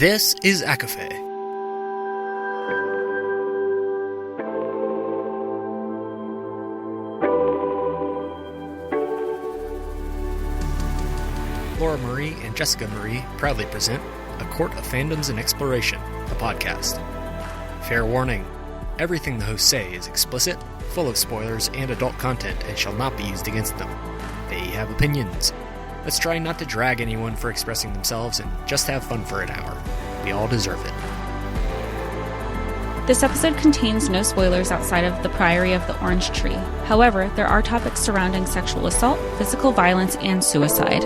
This is ACOFAE. Laura Marie and Jessica Marie proudly present A Court of Fandoms and Exploration, a podcast. Fair warning, everything the hosts say is explicit, full of spoilers and adult content and shall not be used against them. They have opinions. Let's try not to drag anyone for expressing themselves and just have fun for an hour. We all deserve it. This episode contains no spoilers outside of the Priory of the Orange Tree. However, there are topics surrounding sexual assault, physical violence, and suicide.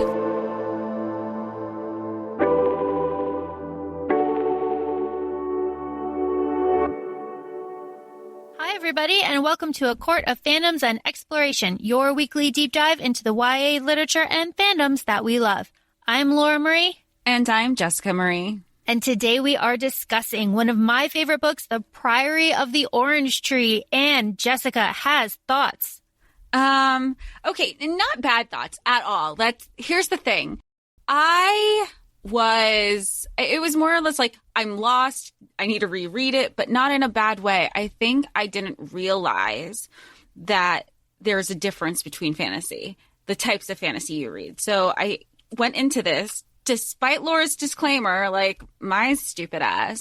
Everybody, and welcome to A Court of Fandoms and Exploration, your weekly deep dive into the YA literature and fandoms that we love. I'm Laura Marie. And I'm Jessica Marie. And today we are discussing one of my favorite books, The Priory of the Orange Tree. And Jessica has thoughts. Okay, not bad thoughts at all. Here's the thing. It was more or less like, I'm lost, I need to reread it, but not in a bad way. I think I didn't realize that there's a difference between fantasy, the types of fantasy you read. So I went into this, despite Laura's disclaimer, like my stupid ass.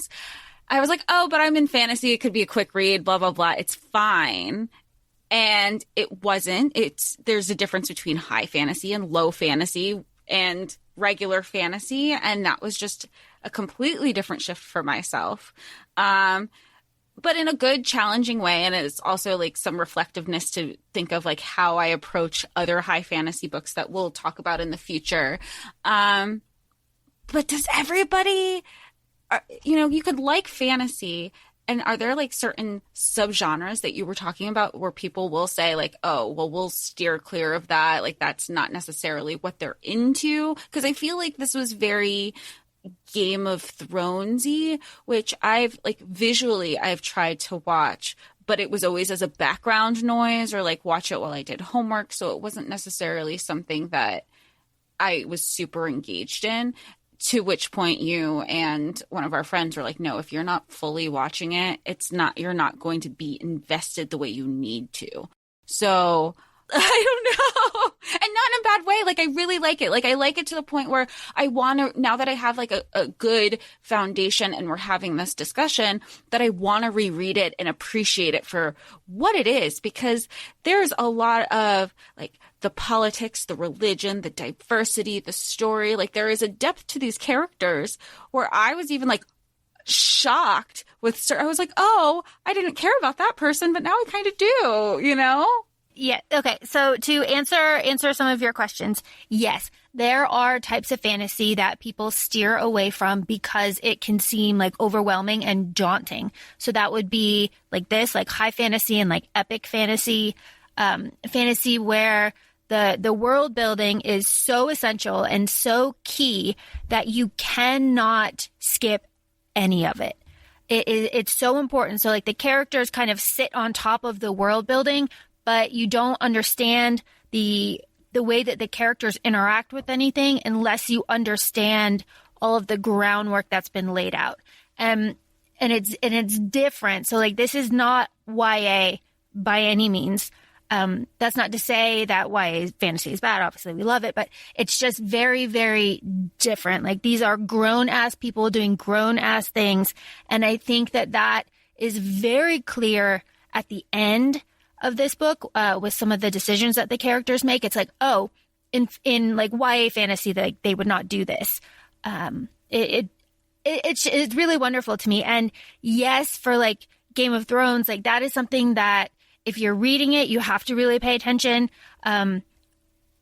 I was like, oh, but I'm in fantasy, it could be a quick read, blah, blah, blah. It's fine. And it wasn't. There's a difference between high fantasy and low fantasy and regular fantasy, and that was just a completely different shift for myself, but in a good, challenging way. And it's also like some reflectiveness to think of like how I approach other high fantasy books that we'll talk about in the future. But does everybody, you could like fantasy, and are there like certain subgenres that you were talking about where people will say like, oh, well, we'll steer clear of that. Like that's not necessarily what they're into. Because I feel like this was very Game of Thronesy, which I've tried to watch, but it was always as a background noise or like watch it while I did homework. So it wasn't necessarily something that I was super engaged in. To which point you and one of our friends were like, no, if you're not fully watching it, you're not going to be invested the way you need to. So I don't know. And not in a bad way. Like, I really like it. Like, I like it to the point where I want to, now that I have like a good foundation and we're having this discussion, that I want to reread it and appreciate it for what it is, because there's a lot of like the politics, the religion, the diversity, the story. Like, there is a depth to these characters where I was even like shocked with, I was like, oh, I didn't care about that person, but now I kind of do, Yeah. Okay. So to answer some of your questions, yes, there are types of fantasy that people steer away from because it can seem like overwhelming and daunting. So that would be like this, like high fantasy and like epic fantasy, fantasy where the world building is so essential and so key that you cannot skip any of it. It's so important. So like the characters kind of sit on top of the world building, but you don't understand the way that the characters interact with anything unless you understand all of the groundwork that's been laid out. And it's different. So like, this is not YA by any means. That's not to say that YA fantasy is bad. Obviously we love it, but it's just very, very different. Like, these are grown ass people doing grown ass things. And I think that is very clear at the end of this book, with some of the decisions that the characters make. It's like, oh, in like YA fantasy, like they would not do this. It's really wonderful to me. And yes, for like Game of Thrones, like that is something that if you're reading it, you have to really pay attention.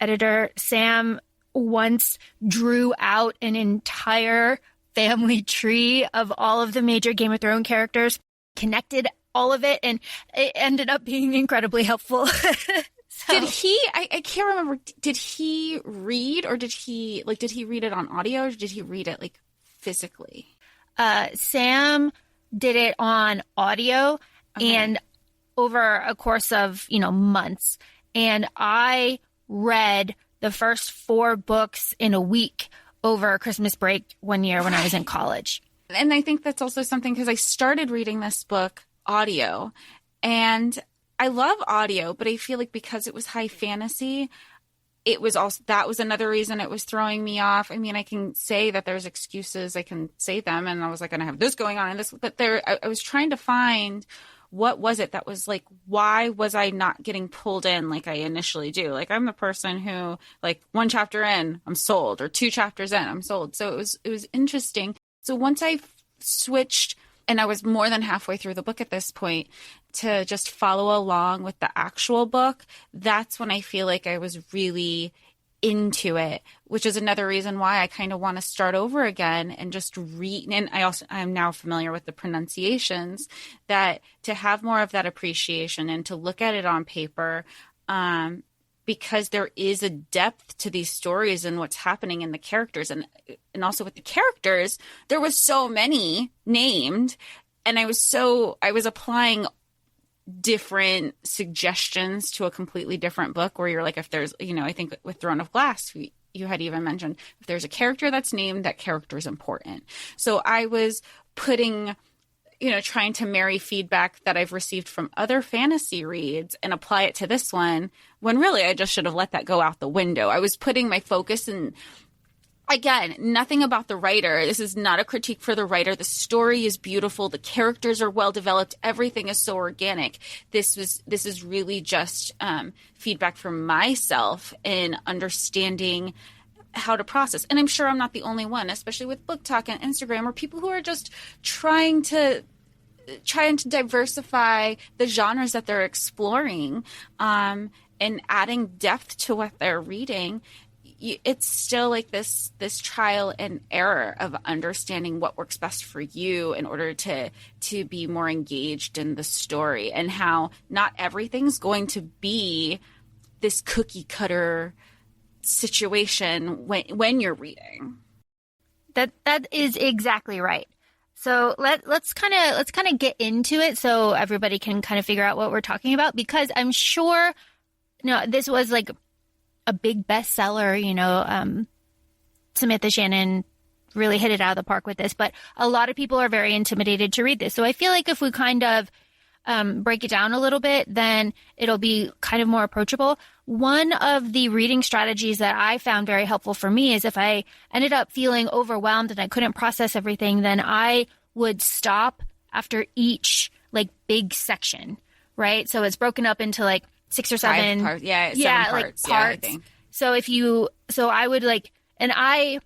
Editor Sam once drew out an entire family tree of all of the major Game of Thrones characters, connected all of it, and it ended up being incredibly helpful. Did he, I can't remember, did he read, or did he read it on audio, or did he read it like physically? Sam did it on audio, okay, and over a course of, months. And I read the first 4 books in a week over Christmas break one year when I was in college. And I think that's also something because I started reading this book audio, and I love audio, but I feel like because it was high fantasy, it was also, that was another reason it was throwing me off. I mean, I can say that there's excuses, I can say them, and I was like, and I have this going on and this, but I was trying to find what was it that was like, why was I not getting pulled in like I initially do? Like, I'm the person who, like, one chapter in, I'm sold, or two chapters in, I'm sold. So it was interesting. So once I switched, and I was more than halfway through the book at this point, to just follow along with the actual book, that's when I feel like I was really into it, which is another reason why I kind of want to start over again and just read. And I'm now familiar with the pronunciations, that to have more of that appreciation and to look at it on paper, because there is a depth to these stories and what's happening in the characters, and also with the characters, there was so many named, and I was applying different suggestions to a completely different book, where you're like, if there's, I think with Throne of Glass, you had even mentioned, if there's a character that's named, that character is important. So I was putting, trying to marry feedback that I've received from other fantasy reads and apply it to this one, when really I just should have let that go out the window. I was putting my focus in. Again, nothing about the writer. This is not a critique for the writer. The story is beautiful. The characters are well developed. Everything is so organic. This is really just feedback from myself in understanding how to process. And I'm sure I'm not the only one, especially with Book Talk and Instagram, or people who are just trying to diversify the genres that they're exploring, and adding depth to what they're reading. It's still like this trial and error of understanding what works best for you in order to be more engaged in the story, and how not everything's going to be this cookie cutter situation when you're reading. That is exactly right. So let's kind of get into it so everybody can kind of figure out what we're talking about, because I'm sure this was like a big bestseller, Samantha Shannon really hit it out of the park with this, but a lot of people are very intimidated to read this. So I feel like if we kind of break it down a little bit, then it'll be kind of more approachable. One of the reading strategies that I found very helpful for me is if I ended up feeling overwhelmed and I couldn't process everything, then I would stop after each like big section, right? So it's broken up into like 6 or 7 parts. Yeah, 7 like parts. parts. Yeah, I think. So I would and I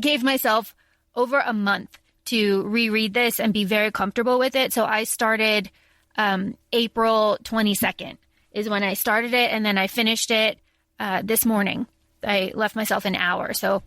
gave myself over a month to reread this and be very comfortable with it. So I started April 22nd is when I started it, and then I finished it this morning. I left myself an hour. So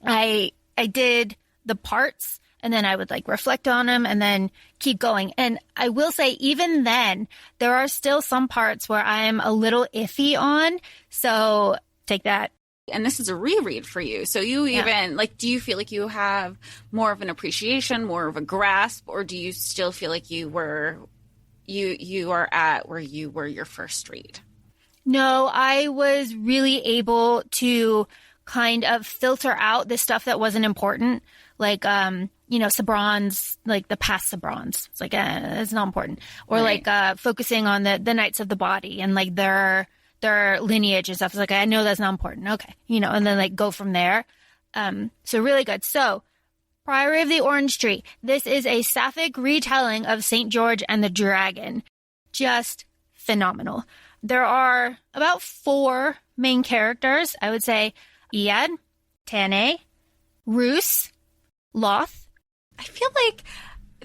I did the parts, and then I would reflect on them and then keep going. And I will say, even then, there are still some parts where I'm a little iffy on. So take that. And this is a reread for you. So you even, do you feel like you have more of an appreciation, more of a grasp, or do you still feel like you are at where you were your first read? No, I was really able to kind of filter out the stuff that wasn't important. Sabrons, the past Sabrons. It's it's not important. Or right. Focusing on the Knights of the Body and their lineage and stuff. It's I know that's not important. Okay. And then go from there. So really good. So Priory of the Orange Tree. This is a sapphic retelling of St. George and the Dragon. Just phenomenal. There are about 4 main characters. I would say Iad, Tane, Roos, Loth. I feel like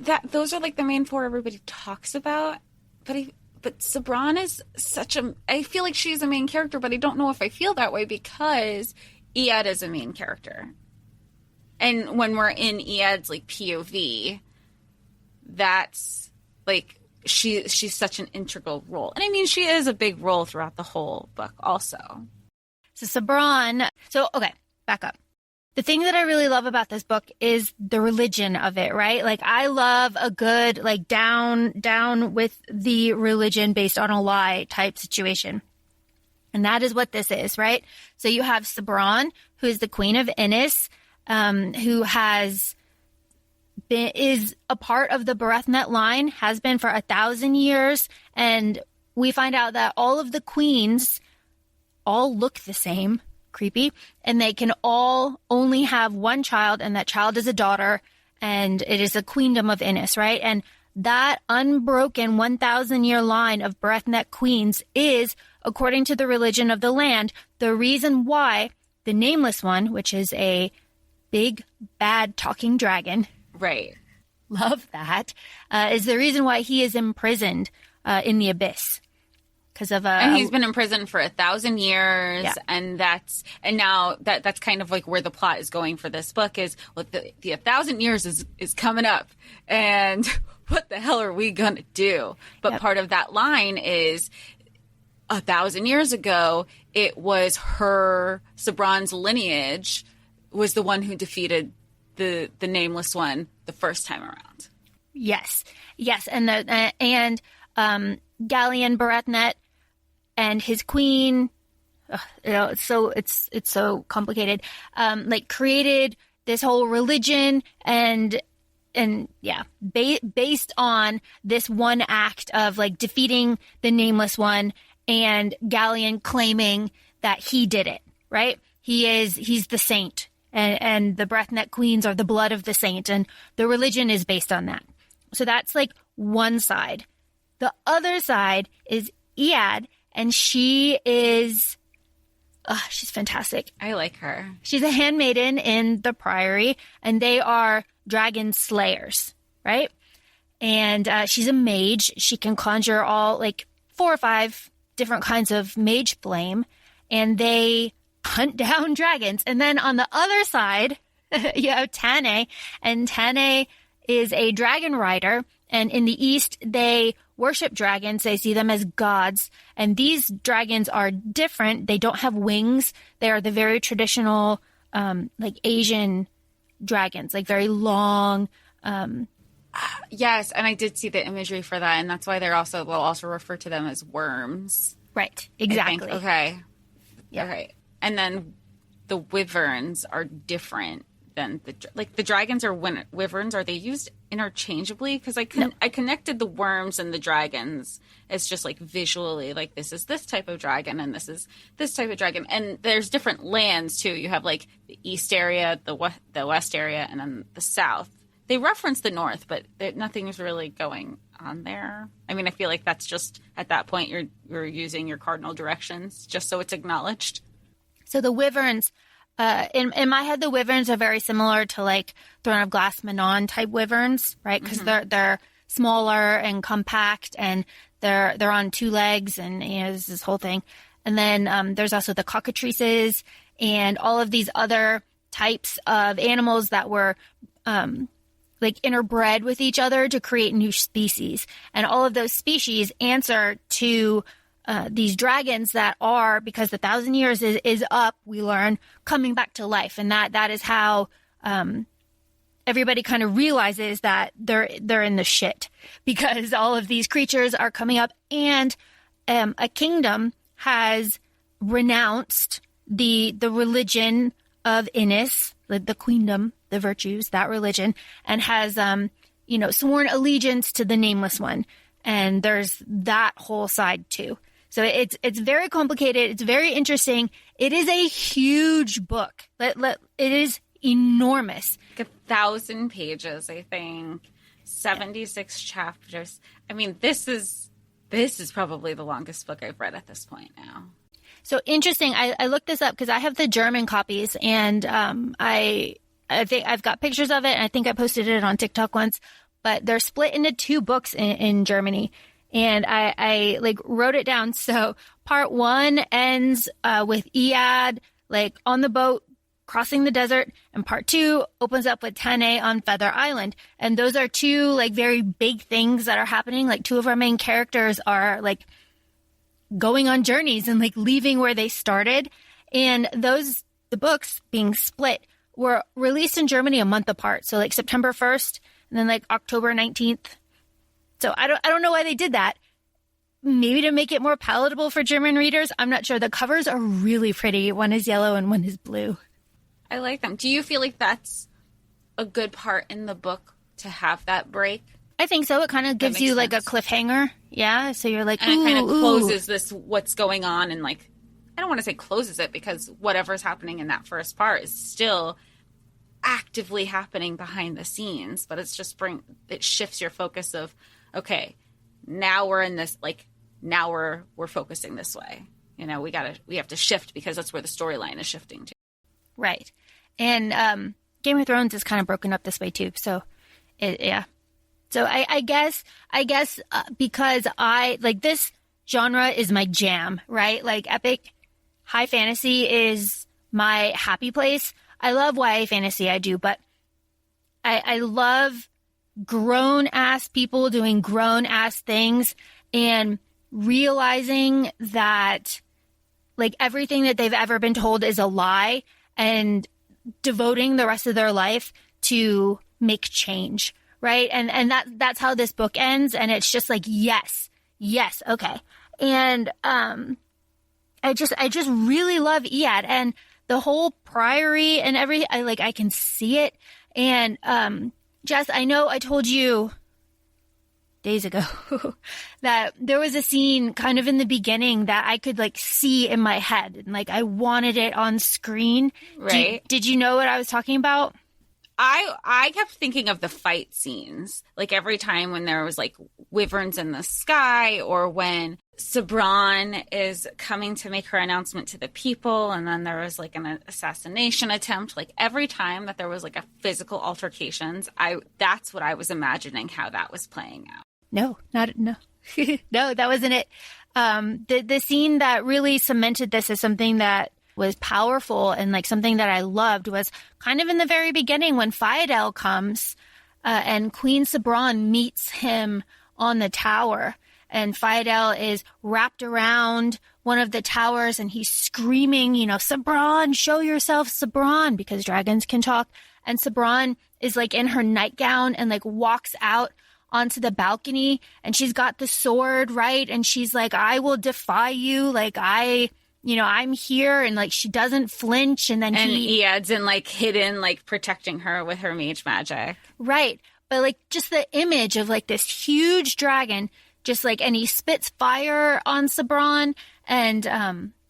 that those are the main 4 everybody talks about, but Sabran is I feel like she's a main character, but I don't know if I feel that way because Iad is a main character. And when we're in Iad's POV, that's she's such an integral role. And I mean, she is a big role throughout the whole book also. So Sabran, okay, back up. The thing that I really love about this book is the religion of it, right? I love a good, down with the religion based on a lie type situation. And that is what this is, right? So you have Sabran, who is the queen of Innis, who is a part of the Berethnet line, has been for 1,000 years. And we find out that all of the queens all look the same, creepy, and they can all only have one child, and that child is a daughter, and it is a queendom of Innis, right? And that unbroken 1,000-year line of Berethnet queens is, according to the religion of the land, the reason why the Nameless One, which is a big, bad talking dragon. Right. Love that. Is the reason why he is imprisoned in the abyss. Because of and he's been in prison for 1,000 years, yeah. and now that's kind of like where the plot is going for this book is, well, the 1,000 years is coming up, and what the hell are we gonna do? But Yep. part of that line is 1,000 years ago, it was Sabran's lineage was the one who defeated the Nameless One the first time around. Yes, and Galleon Berethnet and his queen, it's so complicated. Created this whole religion and based on this one act of like defeating the Nameless One, and Galleon claiming that he did it. Right? He's the saint, and the Berethnet queens are the blood of the saint, and the religion is based on that. So that's like one side. The other side is Iad, and she is, she's fantastic. I like her. She's a handmaiden in the Priory, and they are dragon slayers, right? And she's a mage. She can conjure all like 4 or 5 different kinds of mage flame, and they hunt down dragons. And then on the other side, you have Tane, and Tane is a dragon rider. And in the East, they worship dragons. They see them as gods. And these dragons are different. They don't have wings. They are the very traditional, Asian dragons, like very long. Yes, and I did see the imagery for that, and that's why we'll also refer to them as worms. Right, exactly. Okay. Yep. Okay. And then the wyverns are different than the dragons or wyverns. Are they used interchangeably? Because I connected the worms and the dragons as just like visually, like this is this type of dragon and this is this type of dragon. And there's different lands too. You have like the east area, the west area, and then the south. They reference the north, but nothing is really going on there. I mean, I feel like that's just at that point you're using your cardinal directions just so it's acknowledged. So the wyverns, in my head, the wyverns are very similar to like Throne of Glass Manon type wyverns, right? Because they're smaller and compact, and they're on 2 legs, and there's this whole thing. And then there's also the cockatrices and all of these other types of animals that were interbred with each other to create new species. And all of those species answer to these dragons that are, because the 1,000 years is up, we learn, coming back to life. And that is how everybody kind of realizes that they're in the shit, because all of these creatures are coming up, and a kingdom has renounced the religion of Innis, the queendom, the virtues, that religion, and has sworn allegiance to the Nameless One. And there's that whole side too. So it's very complicated. It's very interesting. It is a huge book. It is enormous. Like 1,000 pages, I think. 76 chapters. I mean, this is probably the longest book I've read at this point now. So interesting. I looked this up because I have the German copies, and I think I've got pictures of it, and I think I posted it on TikTok once. But they're split into 2 books in Germany. And I wrote it down. So part 1 ends with Iad on the boat crossing the desert, and part 2 opens up with Tane on Feather Island. And those are 2 very big things that are happening. 2 of our main characters are going on journeys and leaving where they started. And the books being split were released in Germany a month apart. So September 1st and then October 19th. So I don't know why they did that. maybe to make it more palatable for German readers. I'm not sure. The covers are really pretty. One is yellow and one is blue. I like them. Do you feel like that's a good part in the book to have that break? I think so. It kind of gives you like a cliffhanger. Yeah. So you're like, and it kind of closes this, what's going on. And like, I don't want to say closes it, because whatever's happening in that first part is still actively happening behind the scenes, but it's just it shifts your focus of, okay, now we're in this, like, now we're focusing this way. You know, we have to shift because that's where the storyline is shifting to. Right. And Game of Thrones is kind of broken up this way too. So yeah. So I guess because I like this genre is my jam, right? Like epic high fantasy is my happy place. I love YA fantasy, I do, but I love grown-ass people doing grown-ass things and realizing that, like, everything that they've ever been told is a lie and devoting the rest of their life to make change, right? And that's how this book ends, and it's just like, yes, okay. And I just really love Iad and the whole Priory and I can see it. And Jess, I know I told you days ago that there was a scene kind of in the beginning that I could like see in my head, and like I wanted it on screen. Right. Did you know what I was talking about? I kept thinking of the fight scenes, like every time when there was like wyverns in the sky, or when Sabran is coming to make her announcement to the people, and then there was like an assassination attempt. Like every time that there was like a physical altercations, that's what I was imagining how that was playing out. No, no, that wasn't it. The scene that really cemented this as something that was powerful and like something that I loved was kind of in the very beginning when Faedel comes and Queen Sabran meets him on the tower, and Faedel is wrapped around one of the towers and he's screaming, you know, Sabran, show yourself, Sabran, because dragons can talk. And Sabran is like in her nightgown and like walks out onto the balcony, and she's got the sword, right? And she's like, I will defy you. Like I'm here. And like, she doesn't flinch. And then Iad's in like hidden, like protecting her with her mage magic. Right. But like just the image of like this huge dragon, just like, and he spits fire on Sabran, and,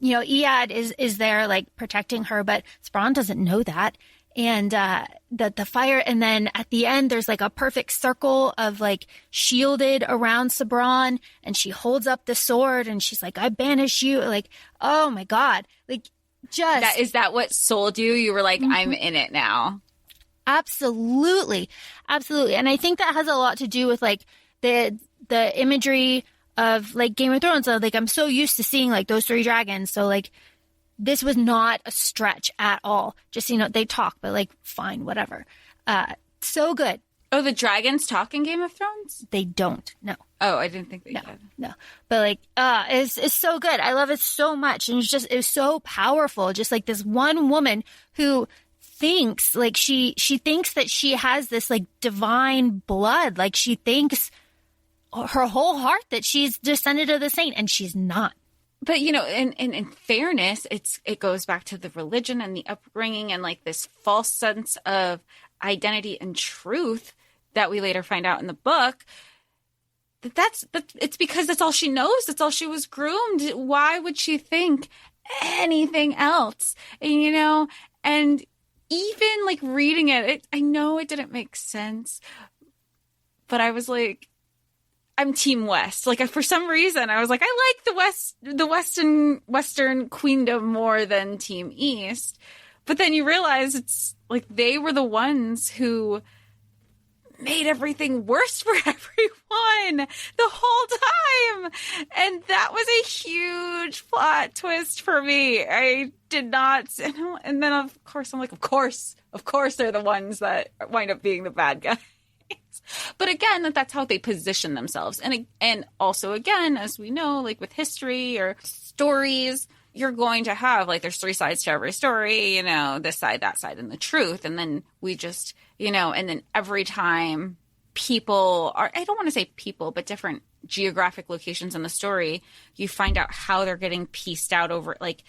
Iad is there like protecting her, but Sabran doesn't know that. And the fire, and then at the end there's like a perfect circle of like shielded around Sabran, and she holds up the sword and she's like, I banish you. Like, oh my God. Like, just is that what sold you? You were like, I'm in it now. Absolutely. And I think that has a lot to do with like the imagery of like Game of Thrones. So like, I'm so used to seeing like those three dragons. So like, this was not a stretch at all. Just, they talk, but like, fine, whatever. So good. Oh, the dragons talk in Game of Thrones? They don't. No. Oh, I didn't think they did. No. But like, it's so good. I love it so much. And it's so powerful. Just like this one woman who thinks like she thinks that she has this like divine blood. Like she thinks her whole heart that she's descended of the saint, and she's not. But, in fairness, it goes back to the religion and the upbringing and like this false sense of identity and truth that we later find out in the book. It's because that's all she knows. That's all she was groomed. Why would she think anything else? And even like reading it, I know it didn't make sense, but I was like, I'm Team West. Like for some reason, I was like, I like the Western Queendom more than Team East. But then you realize it's like they were the ones who made everything worse for everyone the whole time. And that was a huge plot twist for me. I did not. And then of course, I'm like, of course they're the ones that wind up being the bad guys. But again, that's how they position themselves. And also, again, as we know, like with history or stories, you're going to have, like, there's three sides to every story, this side, that side, and the truth. And then we just, and then every time people are, I don't want to say people, but different geographic locations in the story, you find out how they're getting pieced out over, like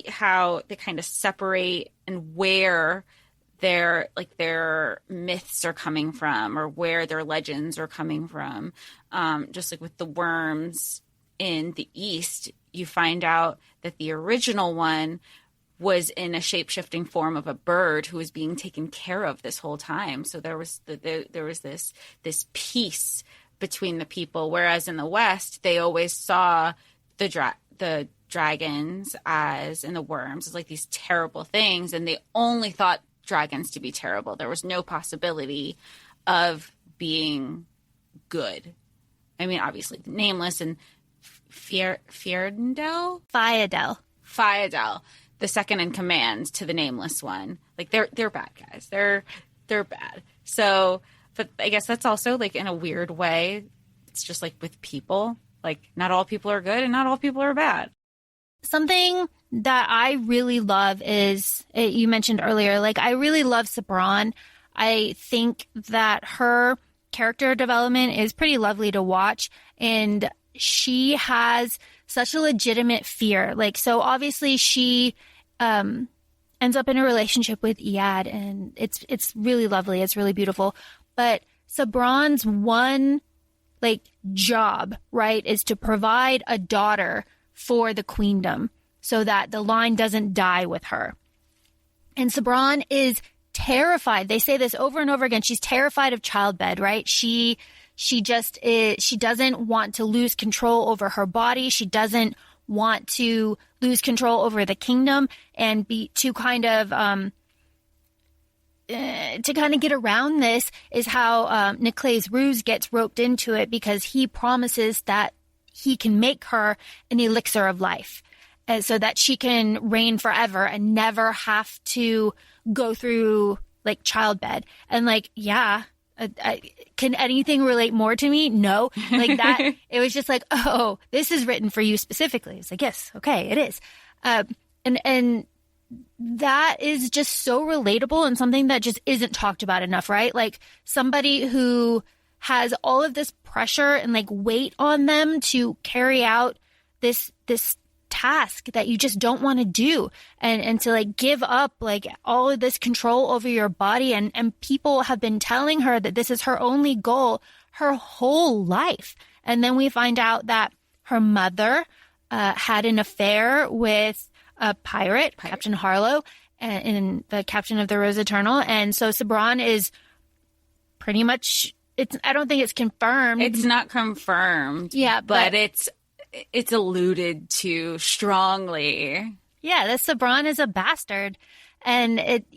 how they kind of separate and where their myths are coming from, or where their legends are coming from. Just like with the worms in the East, you find out that the original one was in a shape-shifting form of a bird who was being taken care of this whole time. So there was this peace between the people, whereas in the West, they always saw the dragons as, and the worms as like these terrible things, and they only thought dragons to be terrible. There was no possibility of being good. I mean, obviously, Nameless and Fyrndel, the second in command to the Nameless one, like they're bad guys. They're bad. So, but I guess that's also like in a weird way, it's just like with people, like not all people are good and not all people are bad. Something that I really love is, you mentioned earlier, like I really love Sabran. I think that her character development is pretty lovely to watch, and she has such a legitimate fear. Like, so obviously she ends up in a relationship with Iad, and it's really lovely. It's really beautiful. But Sabran's one like job, right, is to provide a daughter for the queendom so that the line doesn't die with her. And Sabran is terrified. They say this over and over again. She's terrified of childbed, right? She just is, she doesn't want to lose control over her body. She doesn't want to lose control over the kingdom, and to kind of get around this is how Niclai's ruse gets roped into it, because he promises that he can make her an elixir of life, so that she can reign forever and never have to go through like childbed. And like, yeah, can anything relate more to me? No. Like that, it was just like, oh, this is written for you specifically. It's like, yes, okay, it is. And that is just so relatable, and something that just isn't talked about enough, right? Like somebody who has all of this pressure and like weight on them to carry out this task that you just don't want to do, and to like give up like all of this control over your body, and people have been telling her that this is her only goal her whole life. And then we find out that her mother had an affair with a pirate. Captain Harlow, and the captain of the Rose Eternal. And so Sabran is pretty much, I don't think it's confirmed. It's not confirmed. Yeah, but it's alluded to strongly. Yeah, that Sabran is a bastard, and it's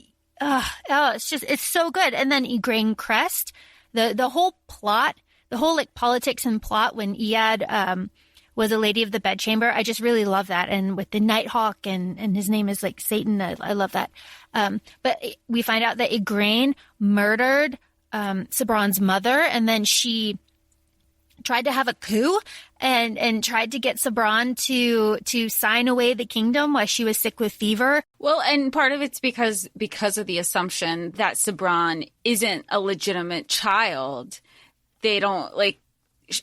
so good. And then Igraine Crest, the whole plot, the whole like politics and plot when Iad was a lady of the bedchamber. I just really love that. And with the Nighthawk, and his name is like Satan. I love that. But we find out that Igraine murdered Sabran's mother, and then she tried to have a coup and tried to get Sabran to sign away the kingdom while she was sick with fever. Well, and part of it's because of the assumption that Sabran isn't a legitimate child. They don't like,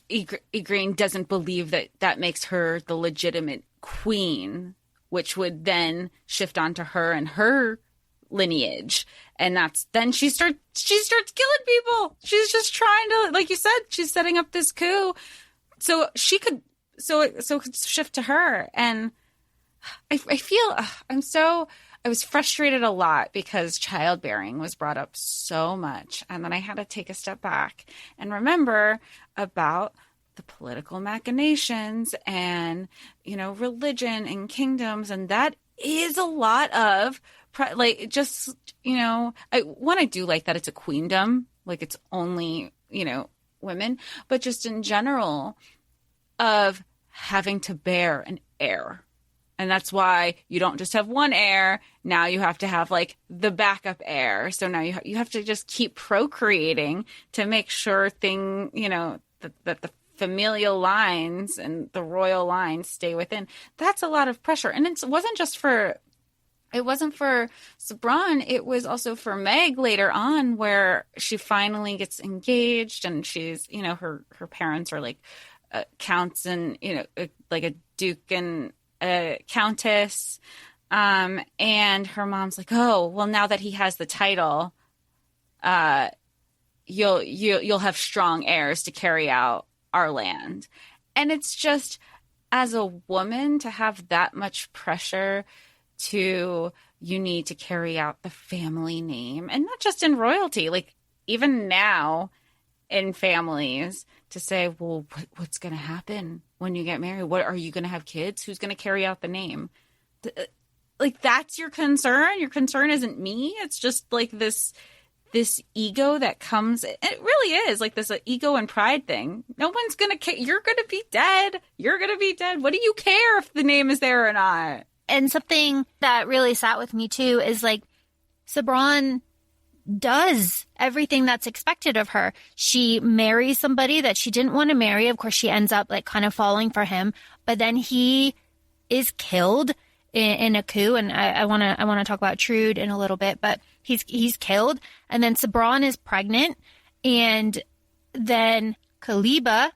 Igraine doesn't believe that makes her the legitimate queen, which would then shift onto her and her lineage. And then she starts killing people. She's just trying to, like you said, she's setting up this coup so she could, so it could shift to her. And I feel I was frustrated a lot because childbearing was brought up so much. And then I had to take a step back and remember about the political machinations and, religion and kingdoms. And that is a lot of, like, just, I do like that it's a queendom, like it's only, women, but just in general of having to bear an heir. And that's why you don't just have one heir. Now you have to have like the backup heir. So now you have to just keep procreating to make sure that the familial lines and the royal lines stay within. That's a lot of pressure. And it wasn't just for it wasn't for Sabran. It was also for Meg later on, where she finally gets engaged, and she's, her parents are like counts and, like a duke and a countess. And her mom's like, oh, well, now that he has the title, you'll have strong heirs to carry out our land. And it's just, as a woman, to have that much pressure to, you need to carry out the family name, and not just in royalty, like even now in families, to say, well, what's going to happen when you get married? What are you going to have kids? Who's going to carry out the name? Like, that's your concern. Your concern isn't me. It's just like this ego that comes. It really is like this ego and pride thing. No one's going to, you're going to be dead. You're going to be dead. What do you care if the name is there or not? And something that really sat with me too is like, Sabran does everything that's expected of her. She marries somebody that she didn't want to marry. Of course, she ends up like kind of falling for him, but then he is killed in a coup. And I want to talk about Trude in a little bit, but he's killed. And then Sabran is pregnant, and then Kaliba,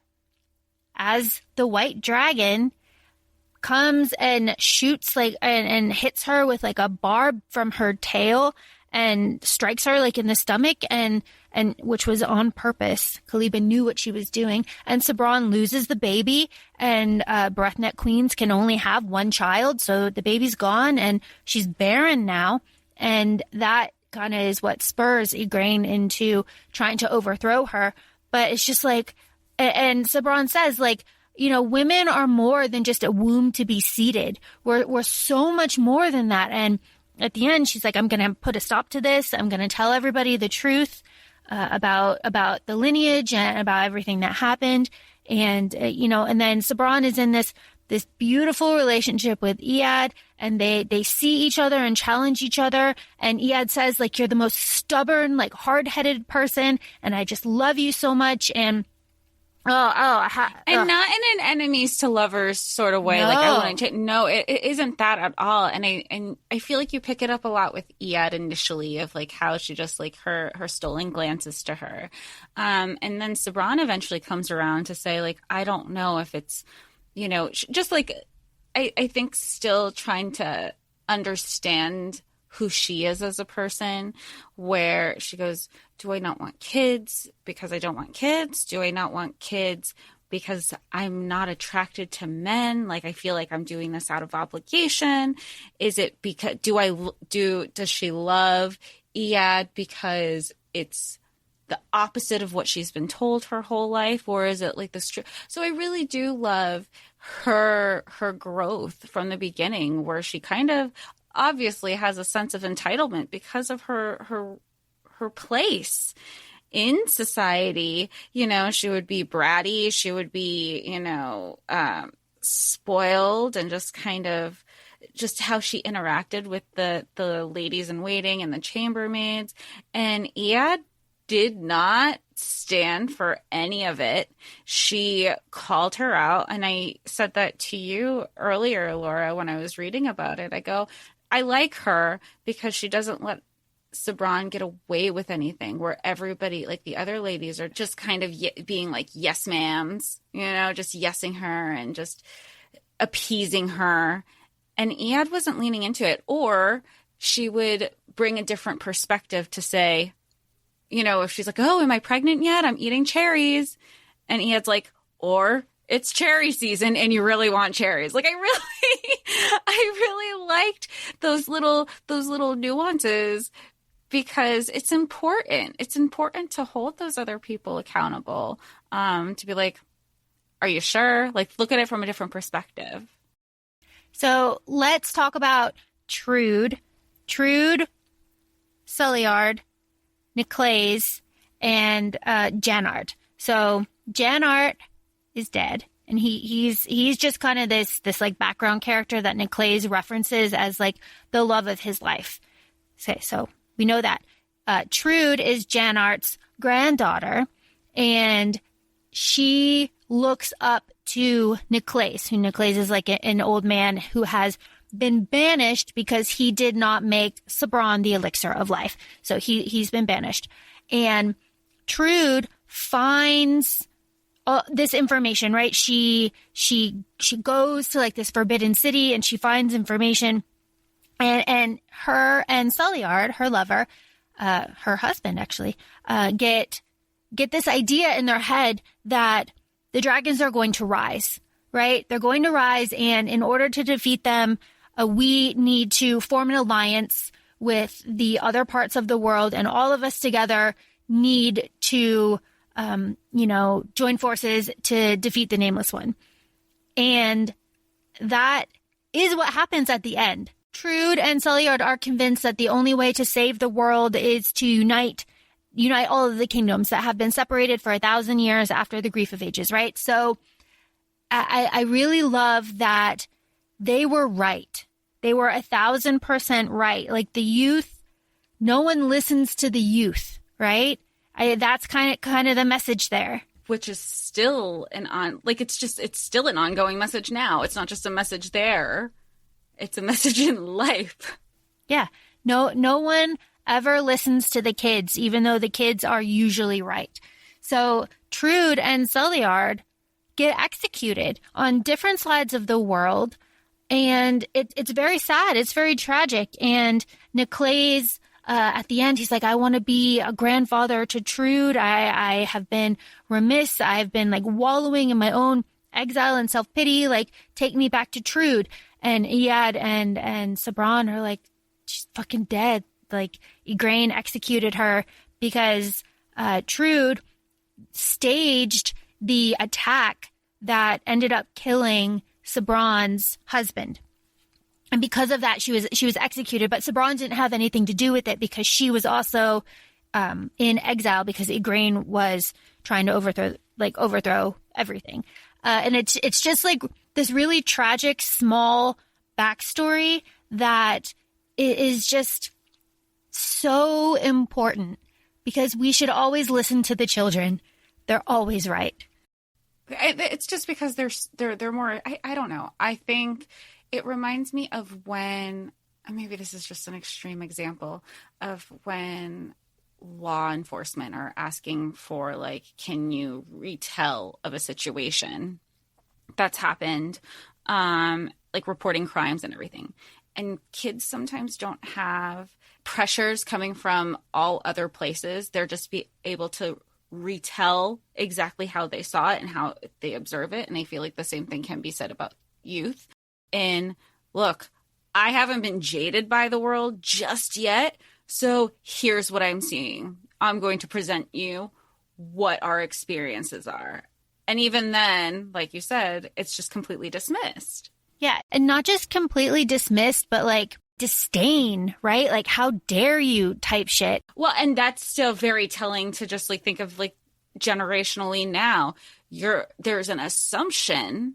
as the white dragon, comes and shoots like and hits her with like a barb from her tail and strikes her like in the stomach, and which was on purpose. Kaliba knew what she was doing, and Sabran loses the baby, and Breathneck Queens can only have one child, so the baby's gone and she's barren now, and that kind of is what spurs Igraine into trying to overthrow her. But it's just like, and Sabran says like, women are more than just a womb to be seeded. We're so much more than that. And at the end, she's like, I'm going to put a stop to this. I'm going to tell everybody the truth about the lineage and about everything that happened. And, and then Sabran is in this beautiful relationship with Iad, and they see each other and challenge each other. And Iad says, like, you're the most stubborn, like, hard-headed person, and I just love you so much. And not in an enemies to lovers sort of way. No. Like, I want to. No, it isn't that at all. And I feel like you pick it up a lot with Iad initially, of like how she just like her stolen glances to her, and then Sabran eventually comes around to say like, I don't know if it's, just like I think still trying to understand who she is as a person, where she goes, do I not want kids because I don't want kids? Do I not want kids because I'm not attracted to men? Like, I feel like I'm doing this out of obligation. Is it because, does she love Iad because it's the opposite of what she's been told her whole life? Or is it like this? So I really do love her growth from the beginning, where she kind of obviously has a sense of entitlement because of her place in society. She would be bratty, she would be, spoiled, and just kind of just how she interacted with the ladies in waiting and the chambermaids. And Iad did not stand for any of it. She called her out, and I said that to you earlier, Laura, when I was reading about it. I go, I like her because she doesn't let Sabran get away with anything, where everybody, like the other ladies, are just kind of being like yes ma'ams, just yesing her and just appeasing her. And Iad wasn't leaning into it. Or she would bring a different perspective to say, if she's like, oh, am I pregnant yet? I'm eating cherries. And Iad's like, or it's cherry season and you really want cherries. Like, I really liked those little nuances, because it's important. It's important to hold those other people accountable, to be like, are you sure? Like, look at it from a different perspective. So let's talk about Trude, Suliard, Niclais, and Janart. So Janart is dead, and he's just kind of this like background character that Niclais references as like the love of his life. Okay, so we know that. Trude is Janart's granddaughter, and she looks up to Niclais, who Niclais is like an old man who has been banished because he did not make Sabran the elixir of life. So he's been banished. And Trude finds this information, right? She goes to like this forbidden city and she finds information, and her and Suliard, her lover, her husband actually, get this idea in their head that the dragons are going to rise, right? They're going to rise, and in order to defeat them, we need to form an alliance with the other parts of the world, and all of us together need to, join forces to defeat the Nameless One. And that is what happens at the end. Trude and Suliard are convinced that the only way to save the world is to unite all of the kingdoms that have been separated for 1,000 years after the Grief of Ages, right? So I really love that they were right. They were 1,000% right. Like the youth, no one listens to the youth, right? That's kind of the message there. Which is still it's still an ongoing message now. It's not just a message there. It's a message in life. Yeah. No one ever listens to the kids, even though the kids are usually right. So Trude and Suliard get executed on different sides of the world. And it's very sad. It's very tragic. And Niclai's, at the end, he's like, I want to be a grandfather to Trude. I have been remiss. I've been like wallowing in my own exile and self-pity. Like, take me back to Trude. And Iad and Sabran are like, she's fucking dead. Like, Igraine executed her because Trude staged the attack that ended up killing Sabran's husband. And because of that, she was executed. But Sabran didn't have anything to do with it because she was also in exile because Igraine was trying to overthrow everything. And it's just like this really tragic, small backstory that is just so important because we should always listen to the children. They're always right. It's just because they're more, I don't know. I think it reminds me of when, maybe this is just an extreme example of when law enforcement are asking for like, can you retell of a situation that's happened, like reporting crimes and everything. And kids sometimes don't have pressures coming from all other places. They're just be able to retell exactly how they saw it and how they observe it. And they feel like the same thing can be said about youth. And look, I haven't been jaded by the world just yet. So here's what I'm seeing. I'm going to present you what our experiences are. And even then, like you said, it's just completely dismissed. Yeah. And not just completely dismissed, but like disdain, right? Like, how dare you type shit. Well, and that's still very telling to just like think of like generationally now. There's an assumption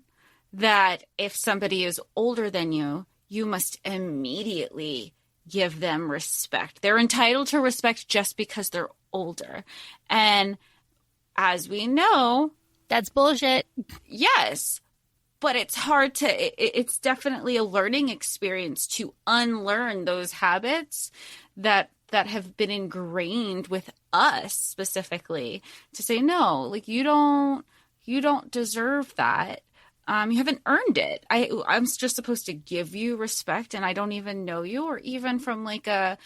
that if somebody is older than you, you must immediately give them respect. They're entitled to respect just because they're older. And as we know, that's bullshit. Yes. But it's hard it's definitely a learning experience to unlearn those habits that have been ingrained with us specifically, to say, no, like you don't deserve that. You haven't earned it. I'm just supposed to give you respect, and I don't even know you, or even from like a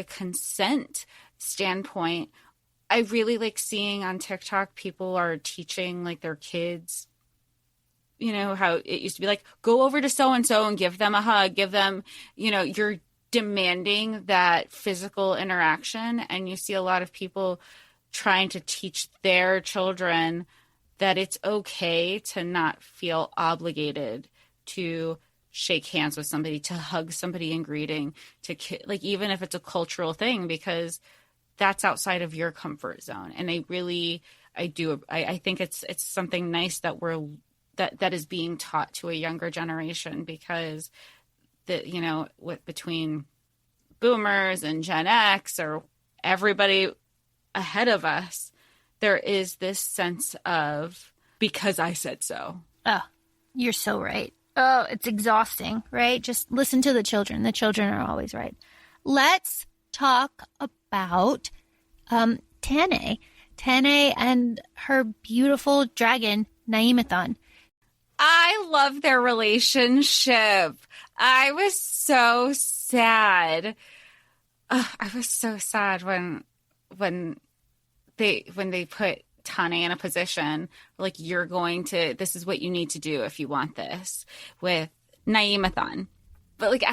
consent standpoint. I really like seeing on TikTok people are teaching like their kids, you know, how it used to be like, go over to so-and-so and give them a hug, give them, you know, you're demanding that physical interaction. And you see a lot of people trying to teach their children that it's okay to not feel obligated to shake hands with somebody, to hug somebody in greeting, like, even if it's a cultural thing, because that's outside of your comfort zone. And I think it's something nice that that is being taught to a younger generation, because between boomers and Gen X or everybody ahead of us, there is this sense of, because I said so. Oh, you're so right. Oh, it's exhausting, right? Just listen to the children. The children are always right. Let's talk about Tane. Tane and her beautiful dragon, Naimathon. I love their relationship. I was so sad. I was so sad when they put Tane in a position like, this is what you need to do if you want this with Naimathon. But like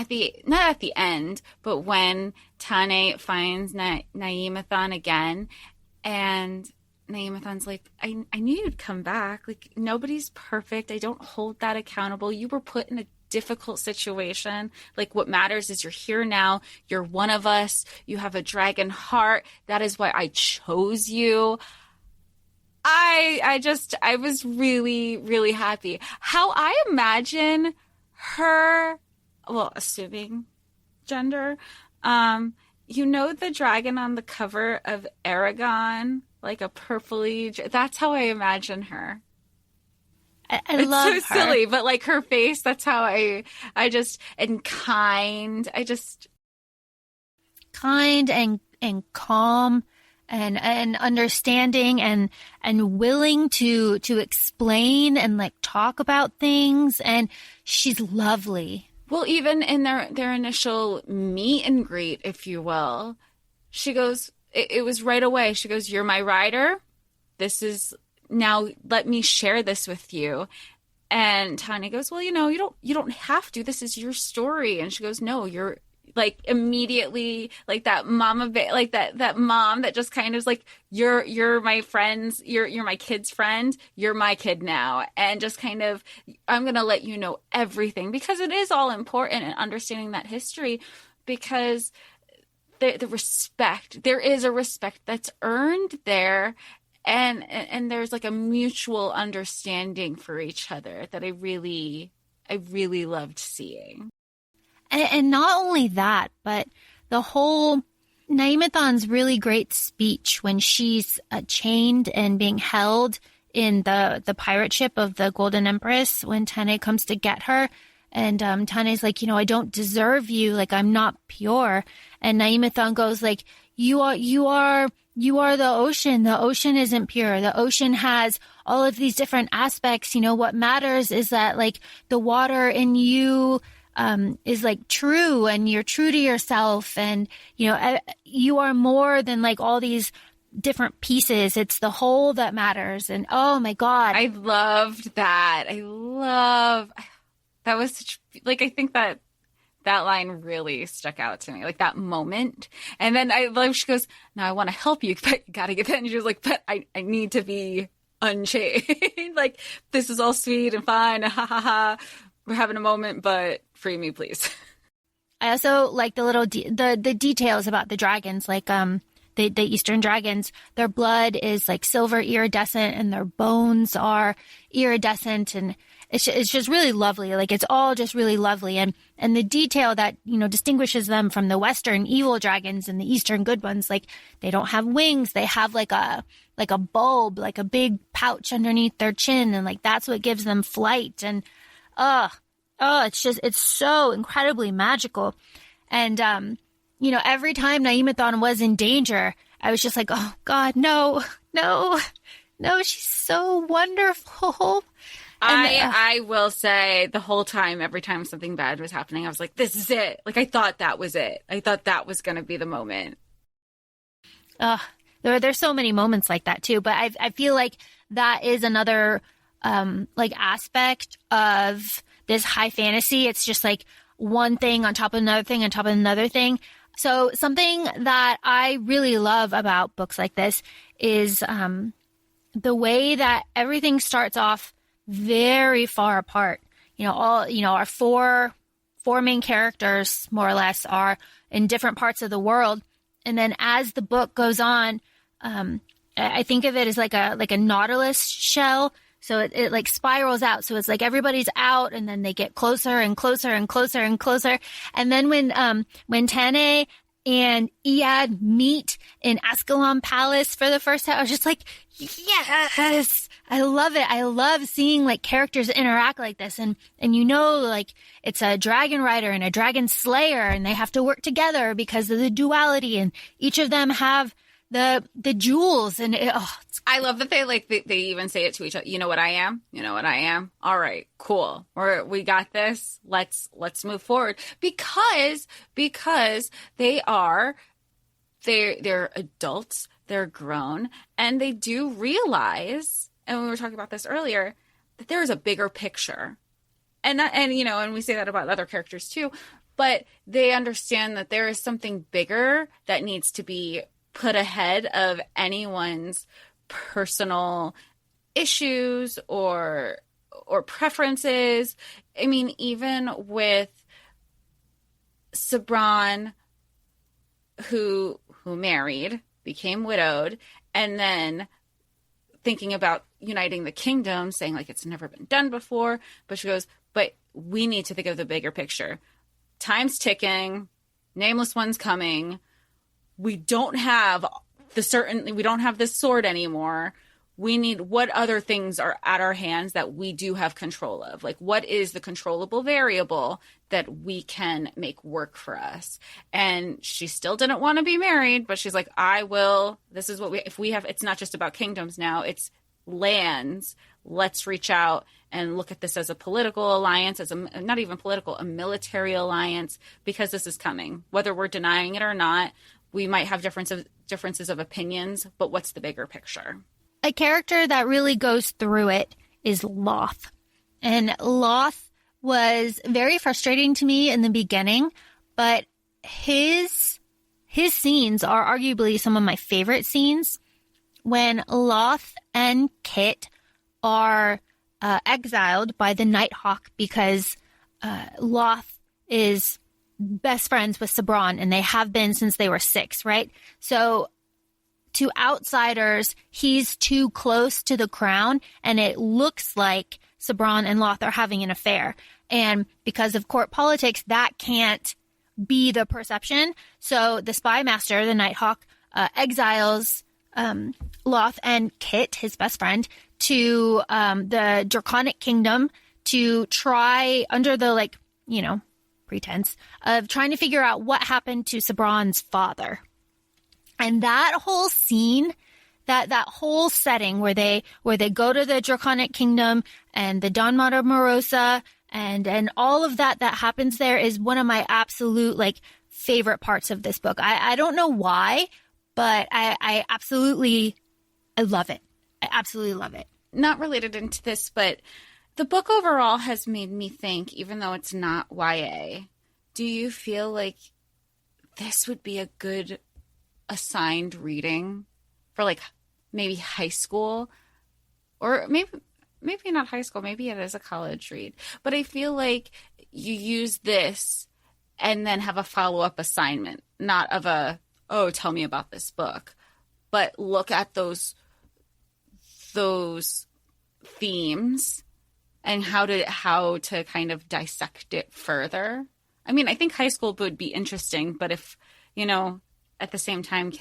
not at the end, but when Tane finds Naimathon again, and Naimathon's like, I knew you'd come back. Like, nobody's perfect. I don't hold that accountable. You were put in a difficult situation. Like, what matters is you're here now. You're one of us. You have a dragon heart. That is why I chose you. I was really, really happy. How I imagine her, well, assuming gender, the dragon on the cover of Aragon, like a purpley, that's how I imagine her. I love her. It's so silly, but like her face, that's how and kind. Kind and calm and understanding and willing to explain and like talk about things, and she's lovely. Well, even in their initial meet and greet, if you will, she goes, it was right away. She goes, "You're my rider. This is now, let me share this with you." And Tanya goes, "Well, you don't have to. This is your story." And she goes, "No, you're," like, immediately, like that mama, like that mom that just kind of is like, you're my friends, you're my kid's friend, you're my kid now, and just kind of, I'm gonna let you know everything, because it is all important in understanding that history, because the respect, there is a respect that's earned there, and there's like a mutual understanding for each other that I really loved seeing. And not only that, but the whole Naimathon's really great speech when she's chained and being held in the pirate ship of the Golden Empress, when Tane comes to get her. And Tane's like, I don't deserve you. Like, I'm not pure. And Naimathon goes like, you are the ocean. The ocean isn't pure. The ocean has all of these different aspects. What matters is that, like, the water in you is like true, and you're true to yourself, and you are more than like all these different pieces. It's the whole that matters. And oh my God, I loved that. That was such, like, I think that line really stuck out to me, like that moment. And then I love, she goes, "Now I want to help you, but you gotta get that." And she was like, "But I need to be unchained." Like, this is all sweet and fine, ha ha ha, we're having a moment, but free me, please. I also like the little the details about the dragons, like the Eastern dragons. Their blood is like silver iridescent, and their bones are iridescent, and it's just really lovely. Like, it's all just really lovely, and the detail that distinguishes them from the Western evil dragons and the Eastern good ones. Like, they don't have wings; they have like a bulb, like a big pouch underneath their chin, and like that's what gives them flight. And it's so incredibly magical. And, every time Naimathon was in danger, I was just like, oh God, no, she's so wonderful. I will say, the whole time, every time something bad was happening, I was like, this is it. Like, I thought that was it. I thought that was going to be the moment. There's so many moments like that too, but I feel like that is another aspect of this high fantasy. It's just like one thing on top of another thing on top of another thing. So something that I really love about books like this is the way that everything starts off very far apart. Our four main characters, more or less, are in different parts of the world, and then as the book goes on, I think of it as like a nautilus shell. So it like spirals out. So it's like everybody's out, and then they get closer and closer and closer and closer. And then when Tane and Iad meet in Ascalon Palace for the first time, I was just like, yes, I love it. I love seeing like characters interact like this. And like it's a dragon rider and a dragon slayer and they have to work together because of the duality and each of them have the jewels and I love that they even say it to each other. You know what I am? You know what I am? All right, cool. We got this. Let's move forward because they're adults, they're grown, and they do realize, and we were talking about this earlier, that there is a bigger picture. And we say that about other characters too, but they understand that there is something bigger that needs to be put ahead of anyone's personal issues or preferences. I mean, even with Sabran, who married, became widowed, and then thinking about uniting the kingdom, saying like it's never been done before, but she goes, but we need to think of the bigger picture. Time's ticking, Nameless One's coming. We don't have this sword anymore. We need, what other things are at our hands that we do have control of? Like, what is the controllable variable that we can make work for us? And she still didn't want to be married, but she's like, I will. This is what it's not just about kingdoms now, it's lands. Let's reach out and look at this as a political alliance, not even political, a military alliance, because this is coming. Whether we're denying it or not, we might have differences of opinions, but what's the bigger picture? A character that really goes through it is Loth. And Loth was very frustrating to me in the beginning, but his scenes are arguably some of my favorite scenes. When Loth and Kit are exiled by the Nighthawk because Loth is best friends with Sabran, and they have been since they were 6, right? So to outsiders, he's too close to the crown, and it looks like Sabran and Loth are having an affair. And because of court politics, that can't be the perception. So the spy master, the Nighthawk, exiles Loth and Kit, his best friend, to the Draconic Kingdom to try, under the pretense of trying to figure out what happened to Sabran's father. And that whole scene, that whole setting where they go to the Draconic Kingdom and the Dawn Mata Morosa and all of that happens there is one of my absolute favorite parts of this book. I don't know why, but I love it. I absolutely love it. Not related into this, but the book overall has made me think, even though it's not YA, do you feel like this would be a good assigned reading for maybe high school, or maybe not high school, maybe it is a college read, but I feel like you use this and then have a follow-up assignment, not of tell me about this book, but look at those themes and how to kind of dissect it further. I mean, I think high school would be interesting, but if, at the same time,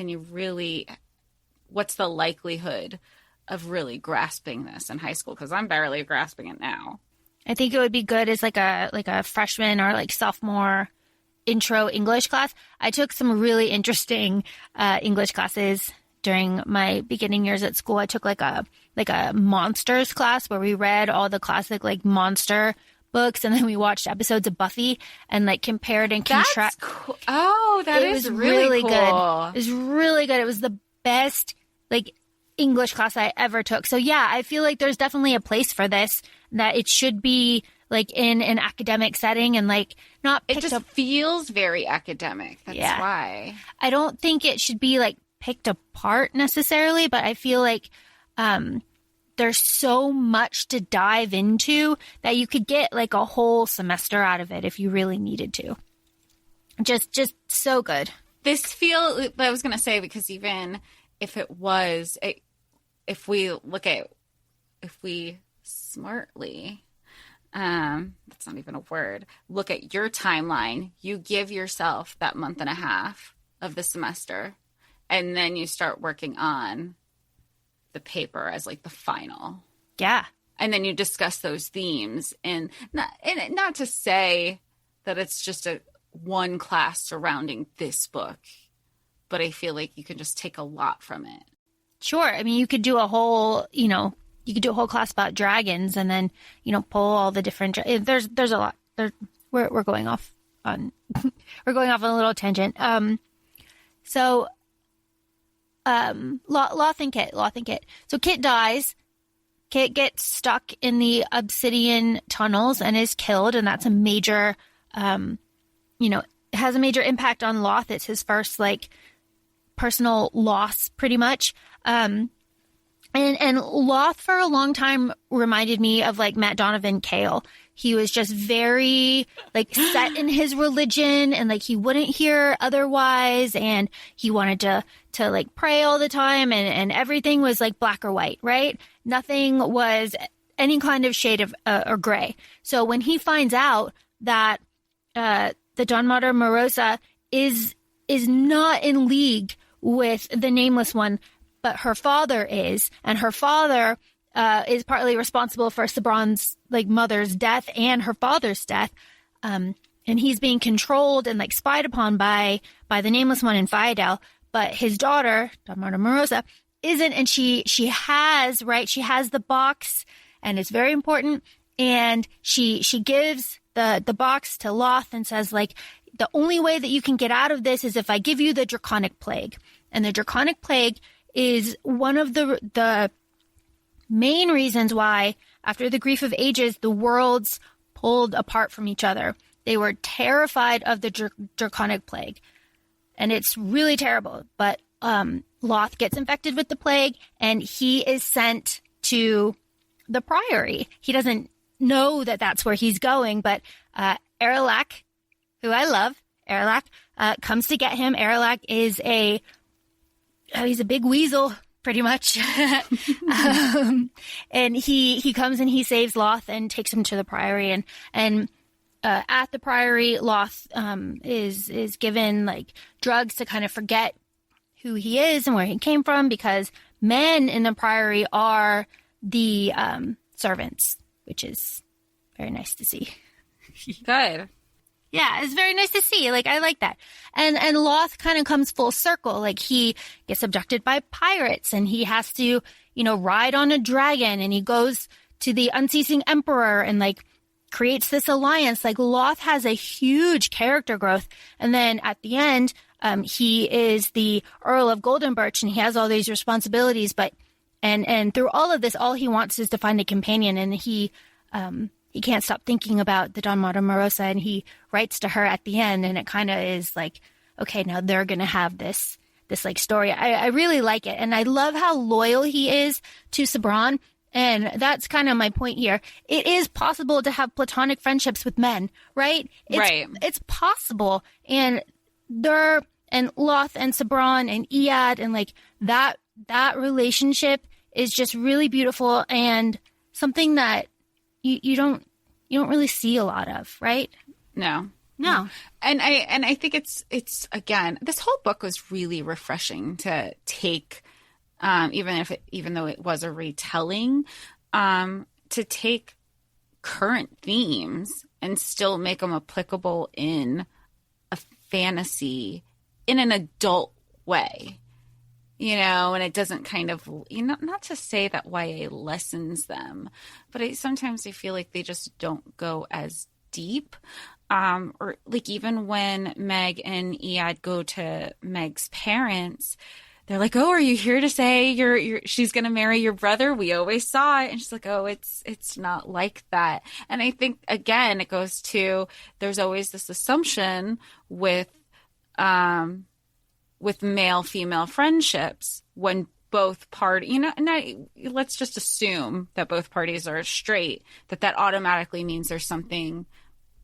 what's the likelihood of really grasping this in high school? Because I'm barely grasping it now. I think it would be good as a freshman or sophomore intro English class. I took some really interesting English classes during my beginning years at school. I took a monsters class where we read all the classic monster books, and then we watched episodes of Buffy and compared and contrasted. That's cool. Oh, that is really cool. Good. It was really good. It was the best English class I ever took. So yeah, I feel like there's definitely a place for this, that it should be in an academic setting and not picked up. It just feels very academic. That's why. I don't think it should be picked apart necessarily, but I feel there's so much to dive into that you could get a whole semester out of it if you really needed to. Just so good. I was going to say, because even if it was, if we smartly, that's not even a word, look at your timeline, you give yourself that month and a half of the semester, and then you start working on the paper as the final. Yeah. And then you discuss those themes, and not to say that it's just one class surrounding this book, but I feel like you can just take a lot from it. Sure. I mean, you could do a whole, class about dragons, and then, pull all the different, there's a lot there. We're going off on, we're going off on a little tangent. Loth and Kit. So Kit dies. Kit gets stuck in the obsidian tunnels and is killed. And that's a major, has a major impact on Loth. It's his first, personal loss, pretty much. And Loth for a long time reminded me of Matt Donovan Cale. He was just very set in his religion, and he wouldn't hear otherwise, and he wanted to pray all the time, and everything was black or white, right? Nothing was any kind of shade of or gray. So when he finds out that the Dawn Mater Morosa is not in league with the Nameless One, but her father is, and her father is partly responsible for Sabron's mother's death and her father's death, and he's being controlled and spied upon by the Nameless One in Faedel. But his daughter, Dawn Mater Morosa, isn't, and she has the box, and it's very important. And she gives the box to Loth and says the only way that you can get out of this is if I give you the Draconic Plague, and the Draconic Plague is one of the main reasons why, after the Grief of Ages, the worlds pulled apart from each other. They were terrified of the Draconic Plague. And it's really terrible. But Loth gets infected with the plague, and he is sent to the Priory. He doesn't know that that's where he's going, but Erelak, who I love, comes to get him. Erelak is he's a big weasel, pretty much. And he comes and he saves Loth and takes him to the Priory. And at the Priory, Loth is given drugs to kind of forget who he is and where he came from, because men in the Priory are the servants, which is very nice to see. Good. Yeah, it's very nice to see. I like that. And Loth kind of comes full circle. He gets abducted by pirates, and he has to, ride on a dragon, and he goes to the Unceasing Emperor and creates this alliance. Loth has a huge character growth. And then at the end, he is the Earl of Goldenbirch, and he has all these responsibilities, but and through all of this, all he wants is to find a companion, and he can't stop thinking about the Dawn Mater Morosa, and he writes to her at the end, and it kind of is okay, now they're going to have this story. I really like it. And I love how loyal he is to Sabron. And that's kind of my point here. It is possible to have platonic friendships with men, right? Right. It's possible. And Loth and Sabron and Iad and that relationship is just really beautiful, and something that you don't really see a lot of, right? No. And I think it's again, this whole book was really refreshing to take, even though it was a retelling, to take current themes and still make them applicable in a fantasy in an adult way. And it doesn't kind of, not to say that YA lessens them, but sometimes I feel like they just don't go as deep. Or even when Meg and Iad go to Meg's parents, they're like, "Oh, are you here to say she's going to marry your brother? We always saw it." And she's like, "Oh, it's not like that." And I think, again, it goes to, there's always this assumption with male-female friendships, when both parties, let's just assume that both parties are straight, that automatically means there's something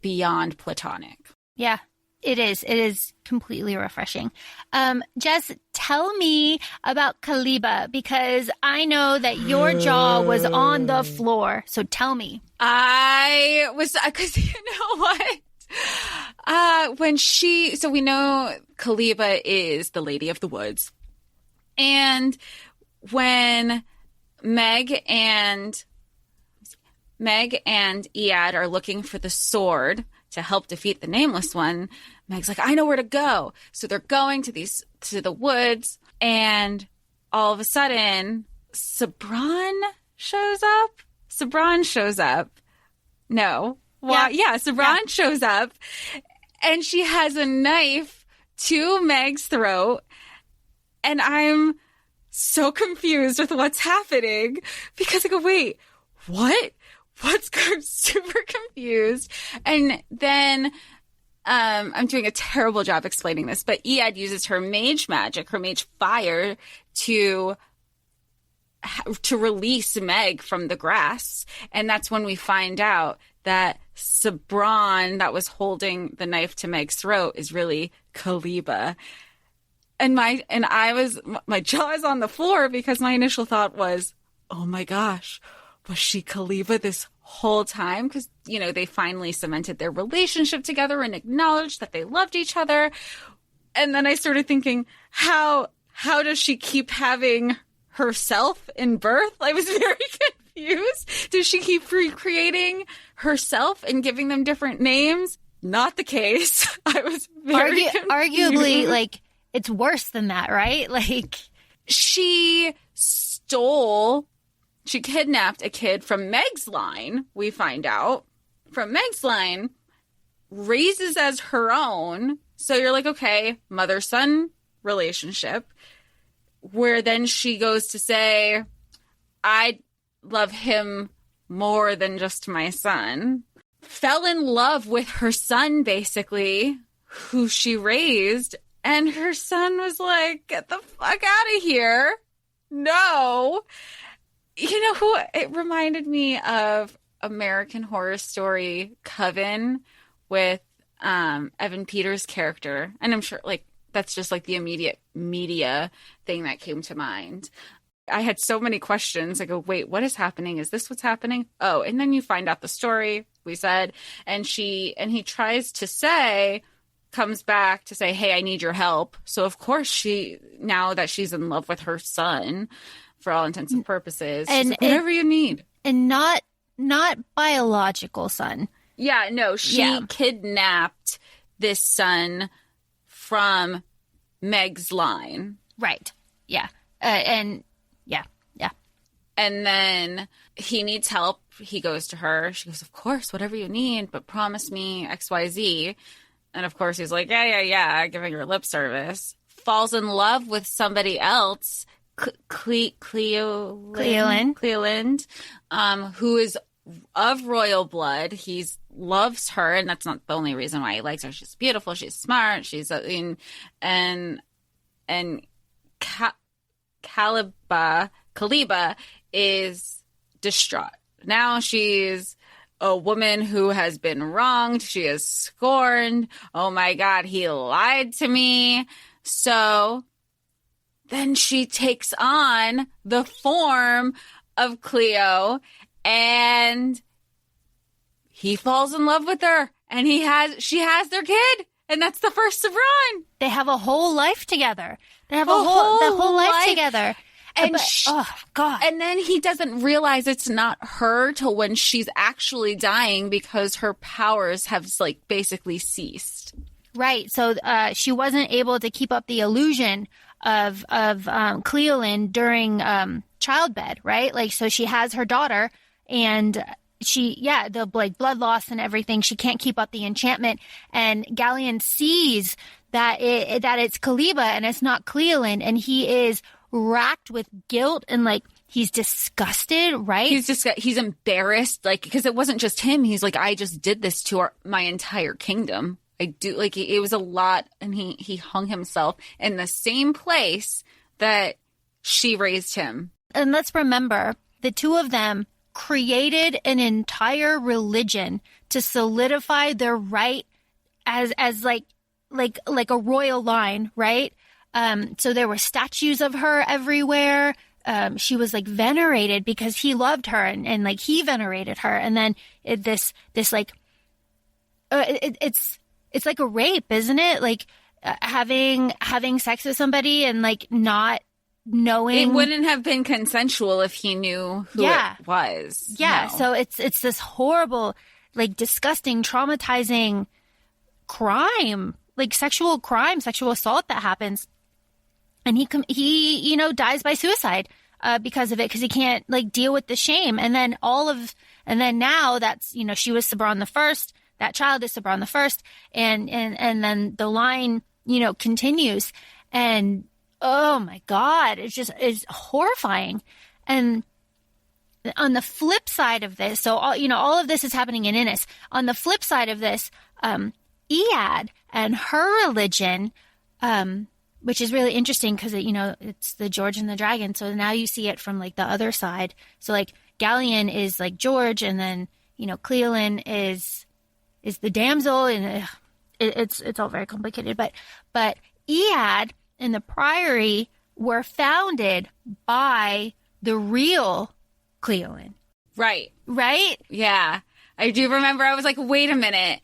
beyond platonic. Yeah, it is. It is completely refreshing. Jess, tell me about Kaliba, because I know that your jaw was on the floor. So tell me. I was, because you know what? So we know Kaliba is the Lady of the Woods. And when Meg and Meg and Ead are looking for the sword to help defeat the Nameless One. Meg's like, I know where to go. So they're going to the woods, and all of a sudden, Sabran shows up. No. Well, yeah, Sabran shows up, and she has a knife to Meg's throat, and I'm so confused with what's happening because I go, wait, what? I'm super confused. And then I'm doing a terrible job explaining this, but Ead uses her mage magic, her mage fire, to release Meg from the grass. And that's when we find out that Sabran, that was holding the knife to Meg's throat, is really Kaliba. And my jaw is on the floor because my initial thought was, oh my gosh, was she Kaliba this whole time? Because, they finally cemented their relationship together and acknowledged that they loved each other. And then I started thinking, how does she keep having herself in birth? I was very confused. Does she keep recreating herself and giving them different names? Not the case. I was very confused. Arguably, like, it's worse than that, right? Like, she kidnapped a kid from Meg's line, we find out. From Meg's line, raises as her own. So you're like, okay, mother-son relationship. Where then she goes to say, I love him more than just my son. Fell in love with her son, basically, who she raised. And her son was like, get the fuck out of here. No. You know who? It reminded me of American Horror Story Coven with Evan Peters' character. And I'm sure, like, that's just like the immediate media thing that came to mind. I had so many questions. I go, wait, what is happening? Is this what's happening? Oh, and then you find out the story, we said. And he tries to say, comes back to say, hey, I need your help. So of course now that she's in love with her son, for all intents and purposes, she's like, whatever you need. And not biological son. Yeah, no, she kidnapped this son from Meg's line. Right. Yeah. And then he needs help. He goes to her. She goes, of course, whatever you need, but promise me XYZ. And of course he's like, yeah, giving her lip service. Falls in love with somebody else, Cleoland, who is of royal blood. He loves her, and that's not the only reason why he likes her. She's beautiful, she's smart, she's and Kaliba is distraught. Now she's a woman who has been wronged. She is scorned. Oh my God, he lied to me. So then she takes on the form of Cleo, and he falls in love with her, and she has their kid, and that's the first Sabran. They have a whole life together. They have a whole life together. And and then he doesn't realize it's not her till when she's actually dying, because her powers have like basically ceased. Right. So she wasn't able to keep up the illusion of Cleoland during childbed, right? Like, so she has her daughter, and the like blood loss and everything. She can't keep up the enchantment, and Galleon sees that it's Kaliba and it's not Cleoland, and he is racked with guilt, and like he's disgusted, right? He's embarrassed, like, because it wasn't just him. He's like, I just did this to my entire kingdom. I do, like, it was a lot, and he hung himself in the same place that she raised him. And let's remember, the two of them created an entire religion to solidify their right as like a royal line, right? So there were statues of her everywhere. She was like venerated because he loved her, and like he venerated her. And then it's like a rape, isn't it? Like having sex with somebody and like not knowing. It wouldn't have been consensual if he knew who it was. Yeah. No. So it's this horrible, like disgusting, traumatizing crime, like sexual crime, sexual assault that happens. And he dies by suicide because of it, because he can't like deal with the shame. And then now that's, she was Sabran the First, that child is Sabran the First, and then the line, continues. And oh my God, it's horrifying. And on the flip side of this, so all of this is happening in Innis. On the flip side of this, Ead and her religion, which is really interesting because it's the George and the Dragon. So now you see it from like the other side. So like Gallion is like George, and then Cleolin is the damsel, and it's all very complicated. But Ead and the Priory were founded by the real Cleolin. Right. Right? Yeah. I do remember. I was like, wait a minute.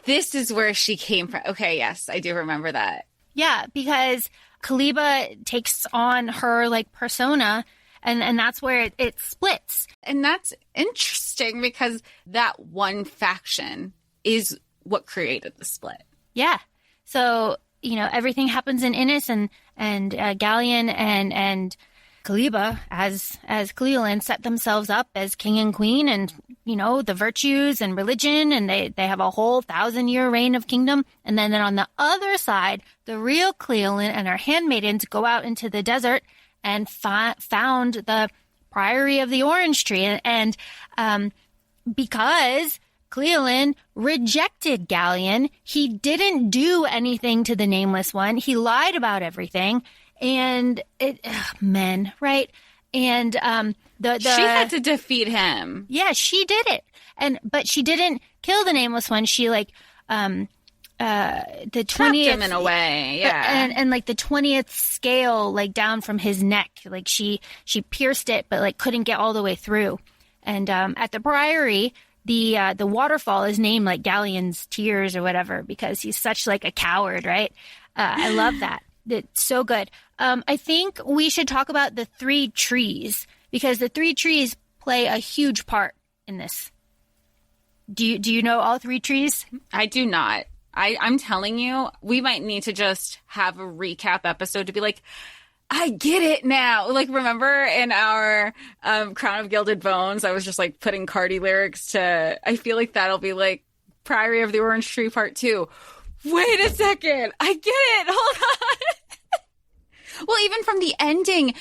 This is where she came from. Okay, yes, I do remember that. Yeah, because Kaliba takes on her like persona, and that's where it splits. And that's interesting because that one faction is what created the split. Yeah. So, everything happens in Innis, and Gallion and Kaliba as Cleolin set themselves up as king and queen, and the virtues and religion, and they have a whole 1,000-year reign of kingdom. And then on the other side, the real Cleolin and her handmaidens go out into the desert and found the Priory of the Orange Tree, and because Cleolin rejected Gallion, he didn't do anything to the Nameless One. He lied about everything. And men, right? And she had to defeat him. Yeah, she did it. But she didn't kill the Nameless One. She the 20th, trapped him in a way, yeah. And like the 20th scale, like down from his neck, like she pierced it, but like couldn't get all the way through. And at the Priory, the waterfall is named like Gallion's Tears or whatever, because he's such like a coward, right? I love that. It's so good. I think we should talk about the 3 trees, because the 3 trees play a huge part in this. Do you know all 3 trees? I do not. I'm telling you, we might need to just have a recap episode to be like, I get it now. Like, remember in our Crown of Gilded Bones, I was just like putting Cardi lyrics to, I feel like that'll be like Priory of the Orange Tree Part 2. Wait a second. I get it. Hold on. Well, even from the ending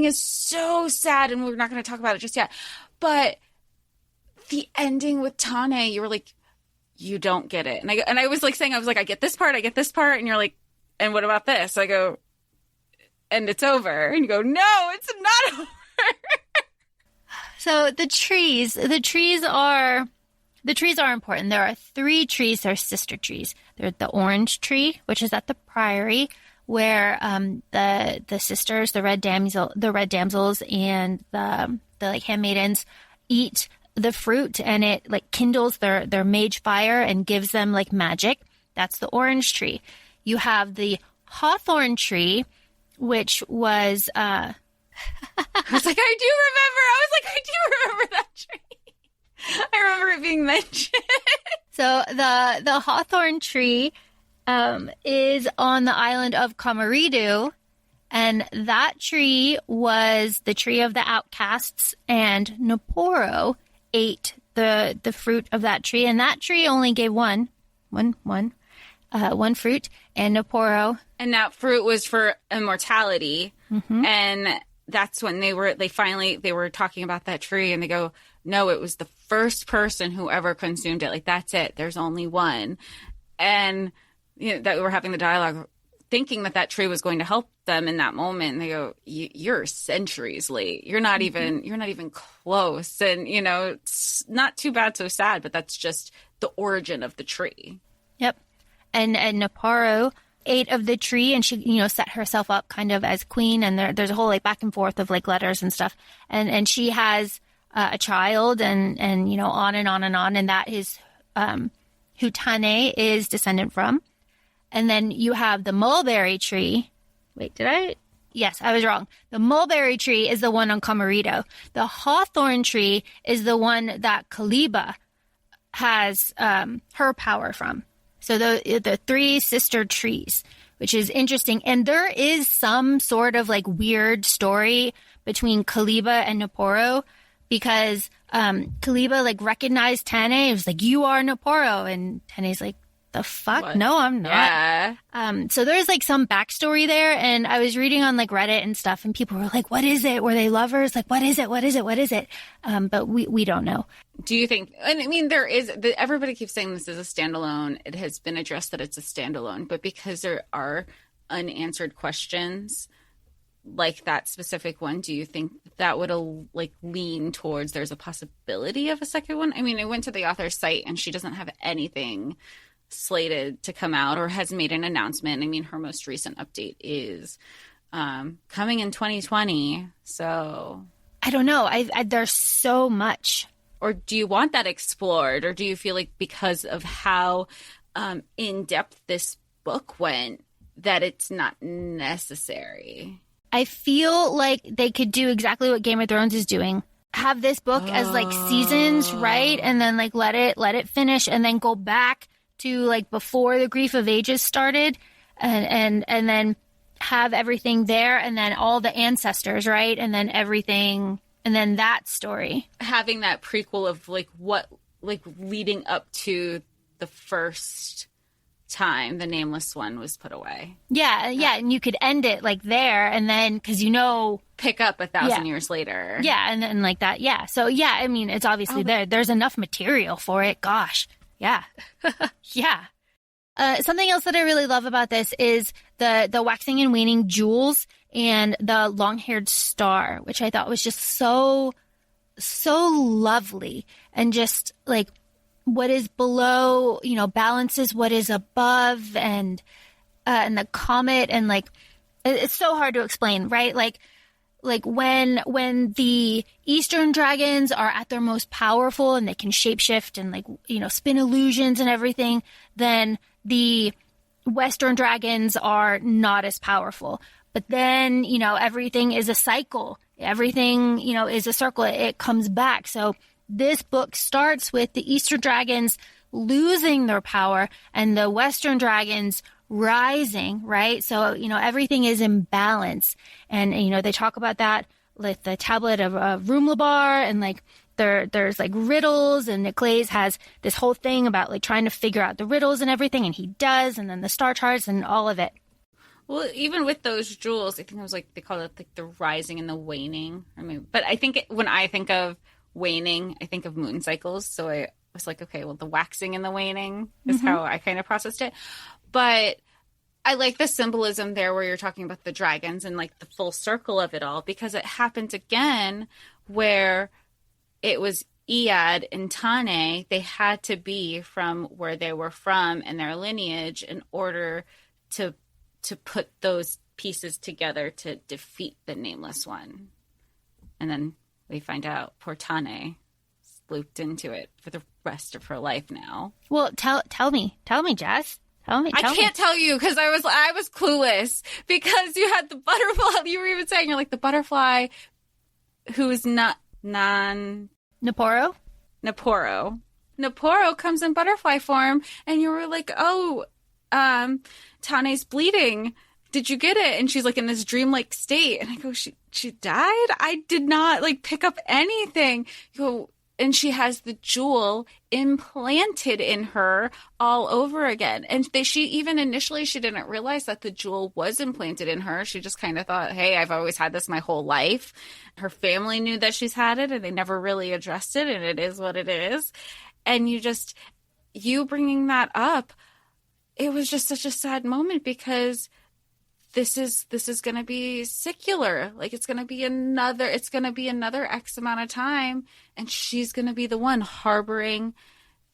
is so sad, and we're not going to talk about it just yet. But the ending with Tane, you were like, you don't get it. And I was like saying, I get this part. And you're like, and what about this? I go, and it's over. And you go, no, it's not over. So the trees are important. There are 3 trees. They're sister trees. There's the orange tree, which is at the Priory, where the sisters, the red damsels, and the like handmaidens eat the fruit, and it like kindles their mage fire and gives them like magic. That's the orange tree. You have the hawthorn tree, which was I was like, I do remember that tree. I remember it being mentioned. So the hawthorn tree is on the island of Kamaridu, and that tree was the tree of the outcasts, and Naporo ate the fruit of that tree, and that tree only gave one fruit, and Naporo. And that fruit was for immortality. Mm-hmm. And that's when they were talking about that tree, and they go, no, it was the first person who ever consumed it. Like, that's it. There's only one. And that we were having the dialogue, thinking that tree was going to help them in that moment. And they go, you're centuries late. You're not even close. And, it's not too bad, so sad, but that's just the origin of the tree. Yep. And Naporo ate of the tree, and she, set herself up kind of as queen. And there's a whole like back and forth of like letters and stuff. And she has a child, and on and on and on. And that is who Tane is descendant from. And then you have the mulberry tree. Wait, did I Yes, I was wrong. The mulberry tree is the one on Camarito. The hawthorn tree is the one that Kaliba has her power from. So the three sister trees, which is interesting. And there is some sort of like weird story between Kaliba and Neporo, because Kaliba like recognized Tane. It was like, you are Neporo. And Tane's like, the fuck? What? No, I'm not. Yeah. So there's like some backstory there. And I was reading on like Reddit and stuff, and people were like, what is it? Were they lovers? Like, what is it? What is it? What is it? But we don't know. Do you think, and I mean, everybody keeps saying this is a standalone. It has been addressed that it's a standalone, but because there are unanswered questions like that specific one, do you think that would like lean towards there's a possibility of a second one? I mean, I went to the author's site and she doesn't have anything slated to come out or has made an announcement. I mean, her most recent update is coming in 2020. So I don't know. There's so much. Or do you want that explored? Or do you feel like because of how in depth this book went that it's not necessary? I feel like they could do exactly what Game of Thrones is doing. Have this book as like seasons, right? And then like let it finish and then go back to like before the Grief of Ages started and then have everything there and then all the ancestors, right? And then everything and then that story. Having that prequel of like what like leading up to the first time the Nameless One was put away. Yeah, and you could end it like there and then because pick up 1,000 years later. Yeah, and then like that. Yeah. So yeah, I mean it's obviously there's enough material for it. Gosh. Yeah. Yeah. Something else that I really love about this is the waxing and waning jewels and the long-haired star, which I thought was just so lovely. And just like what is below, balances what is above and the comet and like, it's so hard to explain, right? Like when the Eastern dragons are at their most powerful and they can shapeshift and like, spin illusions and everything, then the Western dragons are not as powerful. But then, everything is a cycle. Everything, is a circle. It comes back. So this book starts with the Eastern dragons losing their power and the Western dragons rising, right? So, everything is in balance. And, they talk about that with the tablet of Rumlabar and like there's like riddles and Nick Glaze has this whole thing about like trying to figure out the riddles and everything. And he does. And then the star charts and all of it. Well, even with those jewels, I think it was like, they call it like the rising and the waning. I mean, but I think when I think of waning, I think of moon cycles. So I was like, okay, well, the waxing and the waning is how I kind of processed it. But I like the symbolism there where you're talking about the dragons and like the full circle of it all, because it happened again where it was Iad and Tane. They had to be from where they were from and their lineage in order to put those pieces together to defeat the Nameless One. And then we find out poor Tane is looped into it for the rest of her life now. Well, tell me, Jess. I can't tell you because I was clueless because you had the butterfly. You were even saying you're like the butterfly who is not Neporo. Neporo comes in butterfly form, and you were like, oh, Tane's bleeding. Did you get it? And she's like in this dreamlike state, and I go, she died. I did not like pick up anything. You go. And she has the jewel implanted in her all over again. And she even initially, she didn't realize that the jewel was implanted in her. She just kind of thought, hey, I've always had this my whole life. Her family knew that she's had it and they never really addressed it. And it is what it is. And you bringing that up, it was just such a sad moment because this is going to be secular. Like it's going to be another X amount of time. And she's going to be the one harboring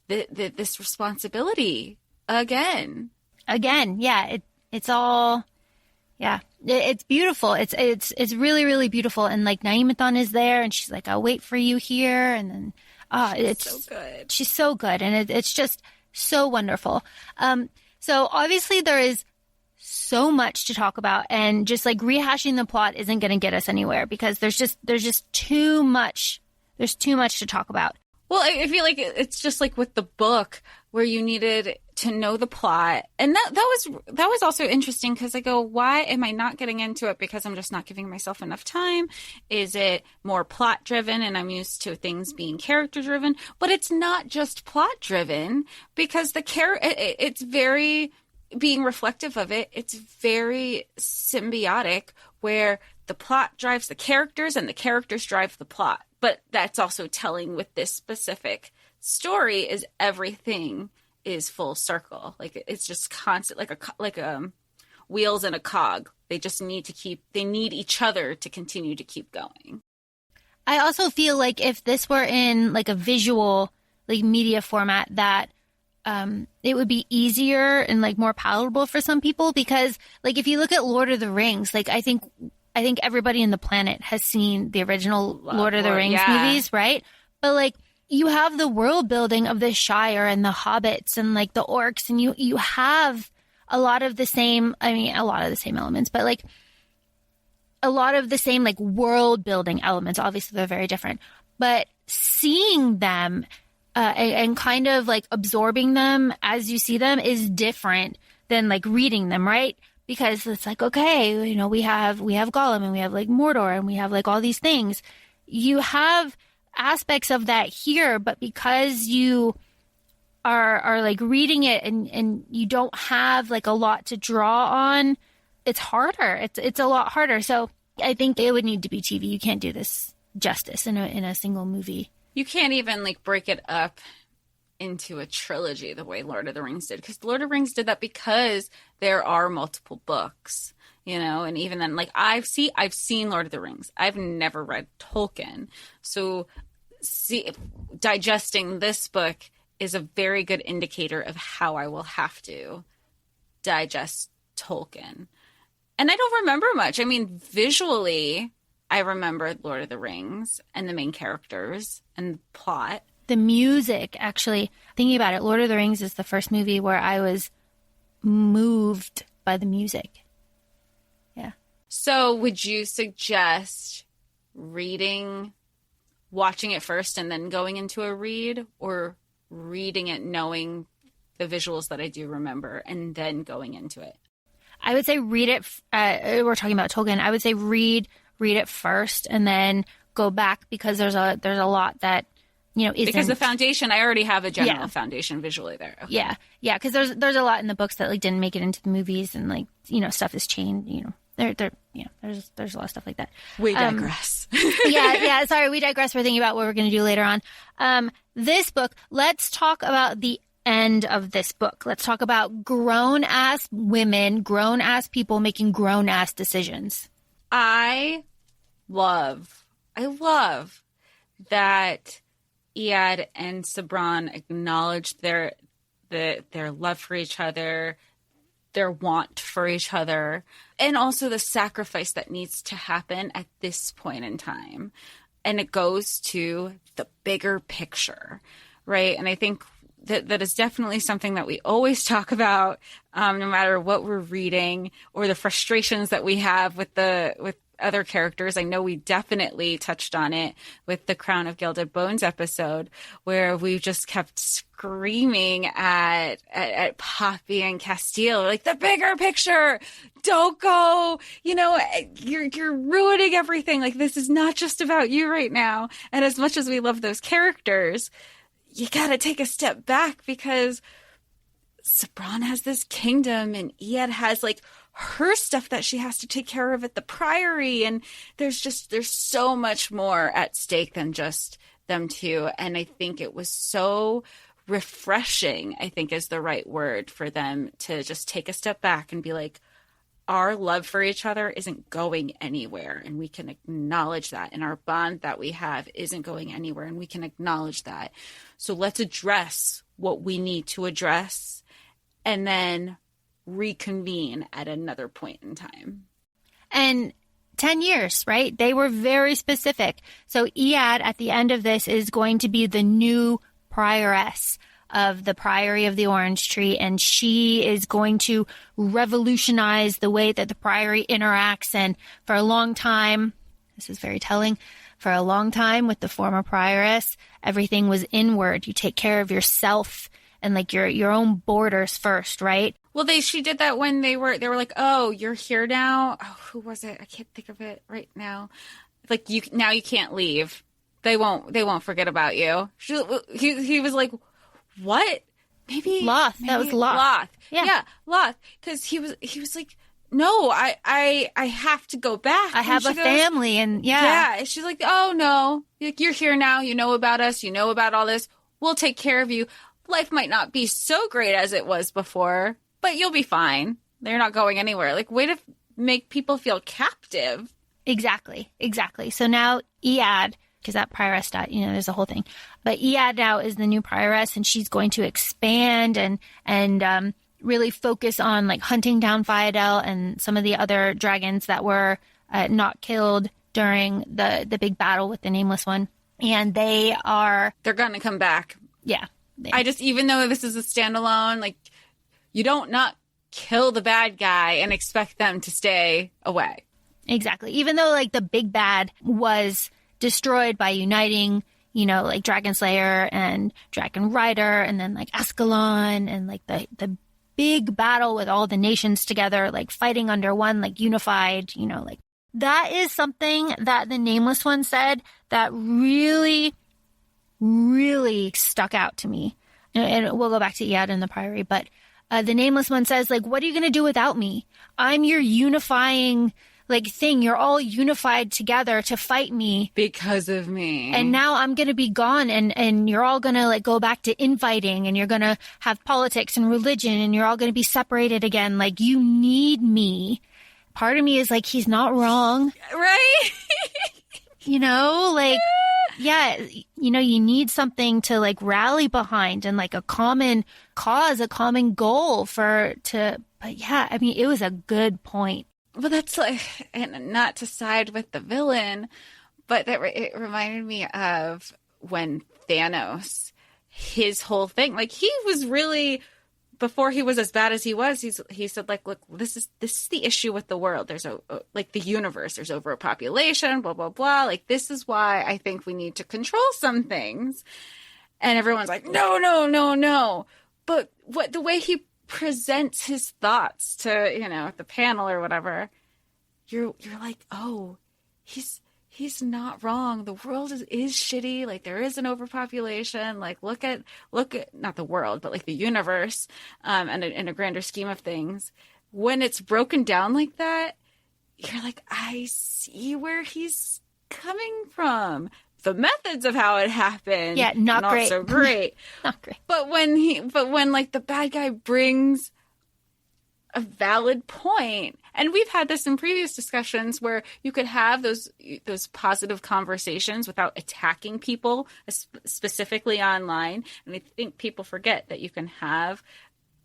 this responsibility again. Yeah. It's all, yeah, it's beautiful. It's really, really beautiful. And like Naimathon is there and she's like, I'll wait for you here. And then, it's so good. She's so good. And it's just so wonderful. So obviously there is so much to talk about, and just like rehashing the plot isn't going to get us anywhere because there's just too much. There's too much to talk about. Well, I feel like it's just like with the book where you needed to know the plot. And that was also interesting because I go, why am I not getting into it? Because I'm just not giving myself enough time. Is it more plot driven and I'm used to things being character driven? But it's not just plot driven because it's very, being reflective of it, it's very symbiotic where the plot drives the characters and the characters drive the plot. But that's also telling with this specific story is everything is full circle. Like it's just constant, like a wheels in a cog. They just need they need each other to continue to keep going. I also feel like if this were in like a visual, like media format, that it would be easier and like more palatable for some people because like if you look at Lord of the Rings, like I think everybody in the planet has seen the original Lord of the Rings movies, right? But like you have the world building of the Shire and the hobbits and like the orcs, and you have a lot of the same elements, but like a lot of the same like world building elements. Obviously they're very different, but seeing them and kind of like absorbing them as you see them is different than like reading them, right? Because it's like, okay, you know, we have Gollum and we have like Mordor and we have like all these things. You have aspects of that here, but because you are like reading it and you don't have like a lot to draw on, it's harder. It's a lot harder. So I think it would need to be TV. You can't do this justice in a single movie. You can't even like break it up into a trilogy the way Lord of the Rings did, because Lord of the Rings did that because there are multiple books, you know. And even then, like I've seen Lord of the Rings. I've never read Tolkien, so digesting this book is a very good indicator of how I will have to digest Tolkien. And I don't remember much. I mean, visually, I remember Lord of the Rings and the main characters and the plot. The music, actually, thinking about it, Lord of the Rings is the first movie where I was moved by the music. Yeah. So would you suggest watching it first and then going into a read, or reading it knowing the visuals that I do remember and then going into it? I would say read it. We're talking about Tolkien. I would say read it first and then go back, because there's a lot that, you know, isn't. Because the foundation, I already have a general foundation visually there. Okay. Yeah. Because there's a lot in the books that like didn't make it into the movies, and like, you know, stuff has changed. You know, there's a lot of stuff like that. We digress. Yeah. Sorry, we digress. We're thinking about what we're going to do later on. This book. Let's talk about the end of this book. Let's talk about grown-ass women, grown-ass people making grown-ass decisions. I love that Iad and Sabran acknowledged their love for each other, their want for each other, and also the sacrifice that needs to happen at this point in time. And it goes to the bigger picture, right? And I think that is definitely something that we always talk about, no matter what we're reading, or the frustrations that we have with other characters. I know we definitely touched on it with the Crown of Gilded Bones episode, where we just kept screaming at Poppy and Castile, like, the bigger picture, don't go, you know, you're ruining everything. Like, this is not just about you right now. And as much as we love those characters, you got to take a step back, because Sabran has this kingdom and Iad has like her stuff that she has to take care of at the Priory. And there's so much more at stake than just them two. And I think it was so refreshing, I think is the right word, for them to just take a step back and be like, our love for each other isn't going anywhere, and we can acknowledge that. And our bond that we have isn't going anywhere, and we can acknowledge that. So let's address what we need to address and then reconvene at another point in time. And 10 years, right? They were very specific. So Iad at the end of this is going to be the new prioress of the Priory of the Orange Tree, and she is going to revolutionize the way that the Priory interacts. And for a long time, this is very telling, for a long time with the former prioress, everything was inward. You take care of yourself and like your own borders first, right? Well, she did that when they were like, oh, you're here now. Oh, who was it? I can't think of it right now. Like you can't leave. They won't forget about you. He was like, what? Maybe Loth. That was Loth. Loth. Yeah, Loth. Because he was like, no, I have to go back. I have a family, and yeah. And she's like, oh no, you're here now. You know about us. You know about all this. We'll take care of you. Life might not be so great as it was before, but you'll be fine. They're not going anywhere. Like, way to make people feel captive. Exactly. So now Ead, because that prioress died, there's a whole thing. But Ead now is the new prioress, and she's going to expand and really focus on like hunting down Fayadel and some of the other dragons that were not killed during the big battle with the Nameless One. And they're going to come back. Yeah. Even though this is a standalone, like, you don't not kill the bad guy and expect them to stay away. Exactly. Even though like the big bad was destroyed by uniting, like Dragon Slayer and Dragon Rider, and then like Ascalon, and like the big battle with all the nations together, like fighting under one, like unified, like that is something that the Nameless One said that really, really stuck out to me. And we'll go back to Ead and the Priory, but the Nameless One says, like, what are you going to do without me? I'm your unifying like thing. You're all unified together to fight me because of me. And now I'm going to be gone, and you're all going to like go back to infighting, and you're going to have politics and religion, and you're all going to be separated again. Like, you need me. Part of me is like, he's not wrong. Right? Like, yeah, you need something to like rally behind, and like a common cause, a common goal but yeah, I mean, it was a good point. Well, that's like, and not to side with the villain, but it reminded me of when Thanos, his whole thing, like, he was really, before he was as bad as he was, he said, like, look, this is the issue with the world. There's like the universe, there's overpopulation, blah, blah, blah. Like, this is why I think we need to control some things. And everyone's like, no. But the way he presents his thoughts to, the panel or whatever, you're like, oh, he's not wrong. The world is shitty. Like, there is an overpopulation. Like, look at not the world, but like the universe, and in a grander scheme of things. When it's broken down like that, you're like, I see where he's coming from. The methods of how it happened, not great. So great. Not great. But when like the bad guy brings a valid point, and we've had this in previous discussions where you could have those positive conversations without attacking people, specifically online. And I think people forget that you can have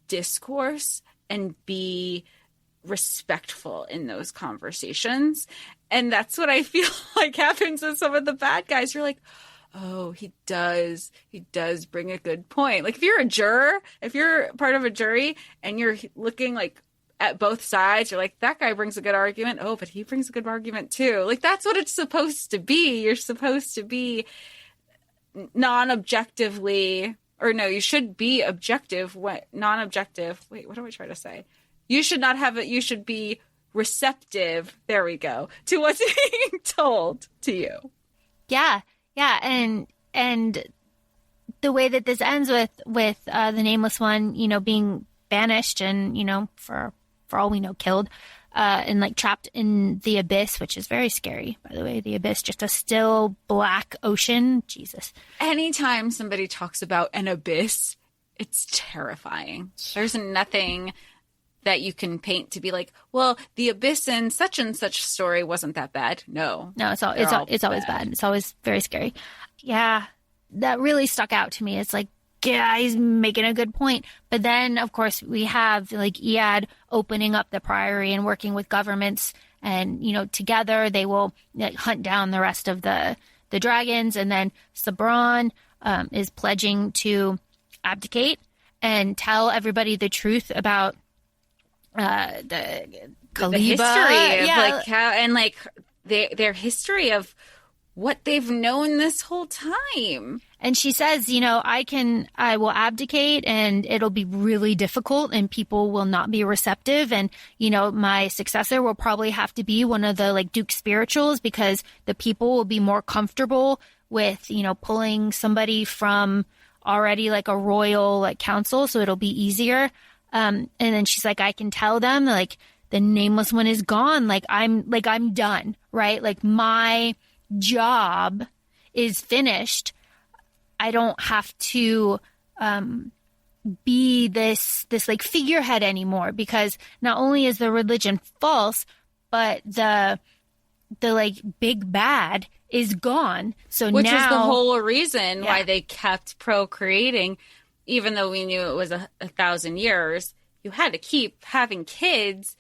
discourse and be respectful in those conversations. And that's what I feel like happens with some of the bad guys. You're like, oh, he does bring a good point. Like, if you're a juror, if you're part of a jury and you're looking like at both sides, you're like, that guy brings a good argument. Oh, but he brings a good argument too. Like, that's what it's supposed to be. You're supposed to be non-objectively, or no, you should be objective, non-objective. Wait, what am I trying to say? You should not have it. You should be receptive. There we go. To what's being told to you. Yeah. And the way that this ends with the Nameless One, being banished and, for all we know, killed, and like trapped in the abyss, which is very scary, by the way. The abyss, just a still black ocean. Jesus. Anytime somebody talks about an abyss, it's terrifying. There's nothing that you can paint to be like, well, the abyss in such and such story wasn't that bad. No, it's always bad. It's always very scary. Yeah, that really stuck out to me. It's like, yeah, he's making a good point. But then, of course, we have like Ead opening up the Priory and working with governments, and together they will hunt down the rest of the dragons. And then Sabran is pledging to abdicate and tell everybody the truth about the Kaliba. The history of Yeah. like how, and like their history of what they've known this whole time. And she says, I will abdicate and it'll be really difficult and people will not be receptive. And, my successor will probably have to be one of the like Duke spirituals because the people will be more comfortable with, pulling somebody from already like a royal like council. So it'll be easier. And then she's like, I can tell them like the nameless one is gone. Like I'm done, right? Like my job is finished. I don't have to be this like figurehead anymore because not only is the religion false, but the like big bad is gone. So which now, is the whole reason why they kept procreating, even though we knew it was 1,000 years. You had to keep having kids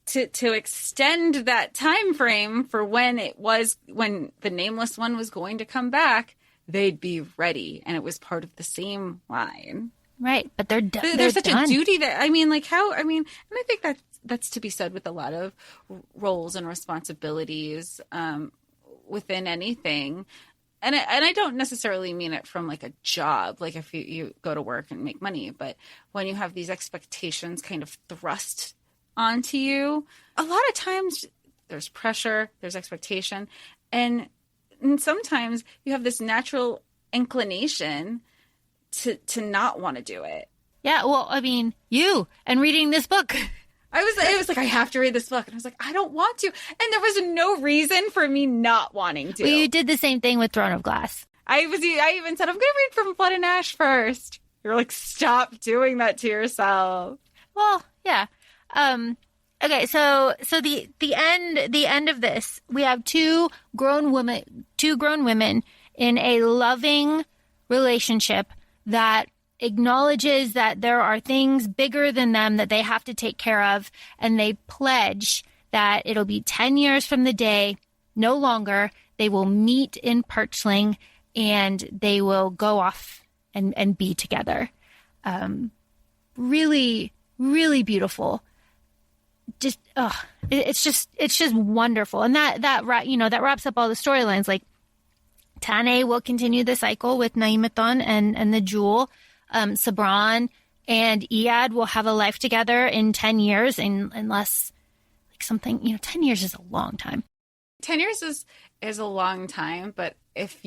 to extend that time frame for when the nameless one was going to come back. They'd be ready, and it was part of the same line, right? But they're done. There's such a duty that and I think that's to be said with a lot of roles and responsibilities within anything. And I don't necessarily mean it from like a job, like if you go to work and make money, but when you have these expectations kind of thrust onto you, a lot of times there's pressure, there's expectation, and sometimes you have this natural inclination to not want to do it. Yeah, well, I mean, you and reading this book. It was like, I have to read this book. And I was like, I don't want to. And there was no reason for me not wanting to. Well, you did the same thing with Throne of Glass. I even said, I'm going to read From Blood and Ash first. You're like, stop doing that to yourself. Well, yeah. Okay, so the end of this, we have two grown women in a loving relationship that acknowledges that there are things bigger than them that they have to take care of, and they pledge that it'll be 10 years from the day, no longer, they will meet in Perchling and they will go off and be together. Really, really beautiful. It's just wonderful. And that wraps up all the storylines. Like Tane will continue the cycle with Naimathon and the Jewel. Sabran and Iad will have a life together in 10 years unless like something, 10 years is a long time. 10 years is a long time, but if